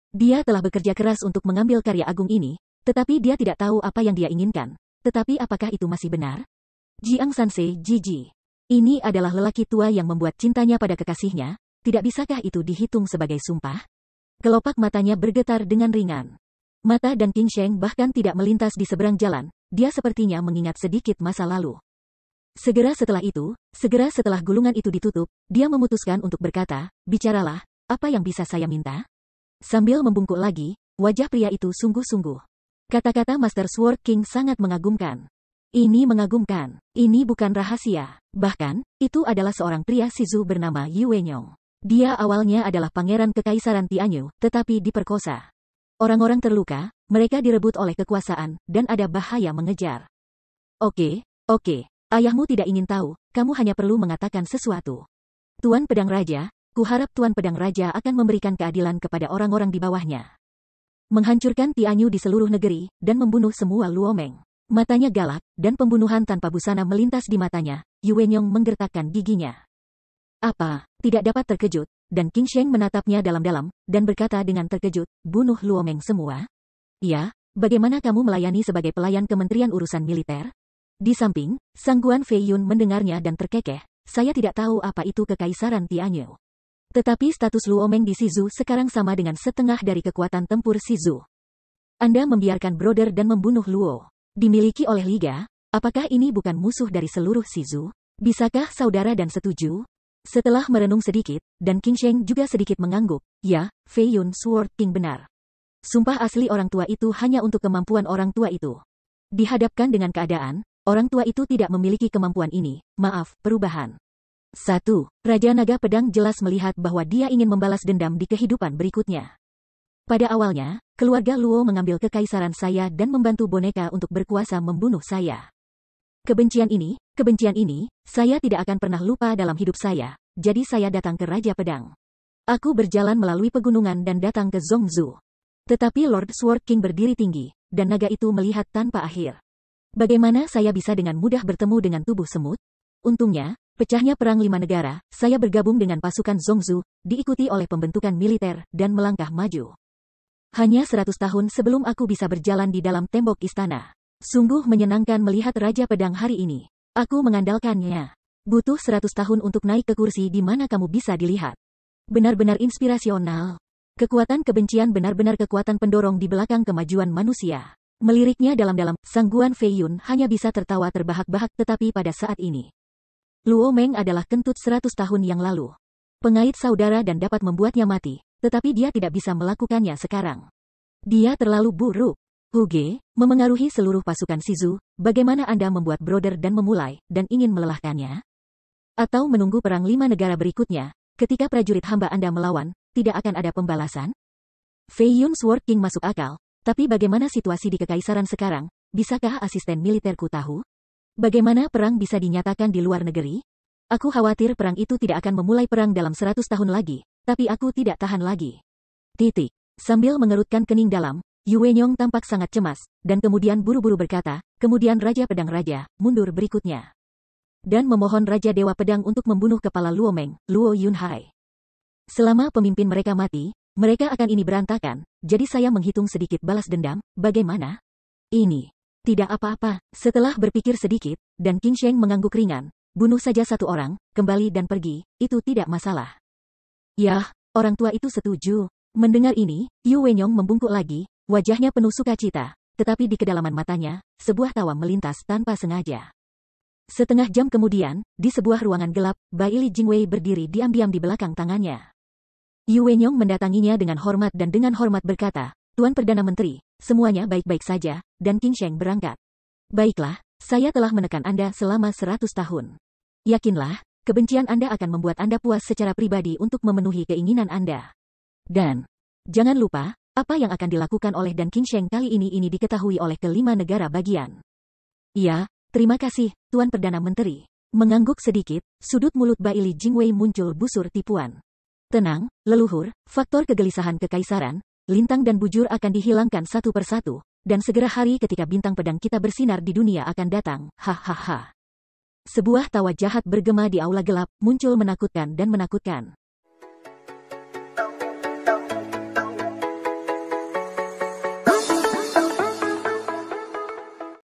Dia telah bekerja keras untuk mengambil karya agung ini, tetapi dia tidak tahu apa yang dia inginkan. Tetapi apakah itu masih benar? Jiang Sansei Jiji. Ini adalah lelaki tua yang membuat cintanya pada kekasihnya, tidak bisakah itu dihitung sebagai sumpah? Kelopak matanya bergetar dengan ringan. Mata dan Qing Sheng bahkan tidak melintas di seberang jalan, dia sepertinya mengingat sedikit masa lalu. Segera setelah gulungan itu ditutup, dia memutuskan untuk berkata, bicaralah, apa yang bisa saya minta? Sambil membungkuk lagi, wajah pria itu sungguh-sungguh. Kata-kata Master Sword King sangat mengagumkan. Ini mengagumkan, ini bukan rahasia. Bahkan, itu adalah seorang pria Shizu bernama Yu Wenyong. Dia awalnya adalah pangeran kekaisaran Tianyu, tetapi diperkosa. Orang-orang terluka, mereka direbut oleh kekuasaan, dan ada bahaya mengejar. Oke. Ayahmu tidak ingin tahu, kamu hanya perlu mengatakan sesuatu. Tuan Pedang Raja, kuharap Tuan Pedang Raja akan memberikan keadilan kepada orang-orang di bawahnya. Menghancurkan Tianyu di seluruh negeri, dan membunuh semua Luomeng. Matanya galak, dan pembunuhan tanpa busana melintas di matanya, Yu Wenyong menggertakkan giginya. Apa, tidak dapat terkejut, dan Qing Sheng menatapnya dalam-dalam, dan berkata dengan terkejut, bunuh Luomeng semua? Ya, bagaimana kamu melayani sebagai pelayan Kementerian Urusan Militer? Di samping, Sangguan Fei Yun mendengarnya dan terkekeh, saya tidak tahu apa itu kekaisaran Tianyu. Tetapi status Luomeng di Shizu sekarang sama dengan setengah dari kekuatan tempur Shizu. Anda membiarkan Broder dan membunuh Luo. Dimiliki oleh Liga, apakah ini bukan musuh dari seluruh Shizu? Bisakah saudara dan setuju? Setelah merenung sedikit, dan Qing Sheng juga sedikit mengangguk, ya, Fei Yun Sword King benar. Sumpah asli orang tua itu hanya untuk kemampuan orang tua itu. Dihadapkan dengan keadaan, orang tua itu tidak memiliki kemampuan ini, maaf, perubahan. 1. Raja Naga Pedang jelas melihat bahwa dia ingin membalas dendam di kehidupan berikutnya. Pada awalnya, keluarga Luo mengambil kekaisaran saya dan membantu boneka untuk berkuasa membunuh saya. Kebencian ini, saya tidak akan pernah lupa dalam hidup saya, jadi saya datang ke Raja Pedang. Aku berjalan melalui pegunungan dan datang ke Zhongzhou. Tetapi Lord Sword King berdiri tinggi, dan naga itu melihat tanpa akhir. Bagaimana saya bisa dengan mudah bertemu dengan tubuh semut? Untungnya, pecahnya perang 5 negara, saya bergabung dengan pasukan Zhongzhou, diikuti oleh pembentukan militer, dan melangkah maju. Hanya 100 tahun sebelum aku bisa berjalan di dalam tembok istana. Sungguh menyenangkan melihat Raja Pedang hari ini. Aku mengandalkannya. Butuh 100 tahun untuk naik ke kursi di mana kamu bisa dilihat. Benar-benar inspirasional. Kekuatan kebencian benar-benar kekuatan pendorong di belakang kemajuan manusia. Meliriknya dalam-dalam, Sang Guan Fei Yun hanya bisa tertawa terbahak-bahak tetapi pada saat ini. Luo Meng adalah kentut 100 tahun yang lalu. Pengait saudara dan dapat membuatnya mati, tetapi dia tidak bisa melakukannya sekarang. Dia terlalu buruk. Huge, memengaruhi seluruh pasukan Shizu, bagaimana Anda membuat brother dan memulai, dan ingin melelahkannya? Atau menunggu perang 5 negara berikutnya, ketika prajurit hamba Anda melawan, tidak akan ada pembalasan? Fei Yun Sword King masuk akal, tapi bagaimana situasi di kekaisaran sekarang? Bisakah asisten militerku tahu? Bagaimana perang bisa dinyatakan di luar negeri? Aku khawatir perang itu tidak akan memulai perang dalam 100 tahun lagi, tapi aku tidak tahan lagi. Titik. Sambil mengerutkan kening dalam, Yue Nyong tampak sangat cemas, dan kemudian buru-buru berkata, kemudian Raja Pedang Raja, mundur berikutnya. Dan memohon Raja Dewa Pedang untuk membunuh kepala Luo Meng, Luo Yunhai. Selama pemimpin mereka mati, mereka akan ini berantakan, jadi saya menghitung sedikit balas dendam, bagaimana? Ini. Tidak apa-apa, setelah berpikir sedikit, dan King Sheng mengangguk ringan, bunuh saja satu orang, kembali dan pergi, itu tidak masalah. Yah, orang tua itu setuju. Mendengar ini, Yue Nyong membungkuk lagi, wajahnya penuh sukacita, tetapi di kedalaman matanya, sebuah tawa melintas tanpa sengaja. Setengah jam kemudian, di sebuah ruangan gelap, Bai Li Jingwei berdiri diam-diam di belakang tangannya. Yue Nyong mendatanginya dengan hormat dan dengan hormat berkata, Tuan Perdana Menteri, semuanya baik-baik saja, dan King Sheng berangkat. Baiklah, saya telah menekan Anda selama 100 tahun. Yakinlah, kebencian Anda akan membuat Anda puas secara pribadi untuk memenuhi keinginan Anda. Dan, jangan lupa, apa yang akan dilakukan oleh Dan King Sheng kali ini diketahui oleh kelima negara bagian. Iya, terima kasih, Tuan Perdana Menteri. Mengangguk sedikit, sudut mulut Bai Li Jingwei muncul busur tipuan. Tenang, leluhur, faktor kegelisahan kekaisaran, lintang dan bujur akan dihilangkan satu persatu, dan segera hari ketika bintang pedang kita bersinar di dunia akan datang, hahaha. Sebuah tawa jahat bergema di aula gelap, muncul menakutkan dan menakutkan.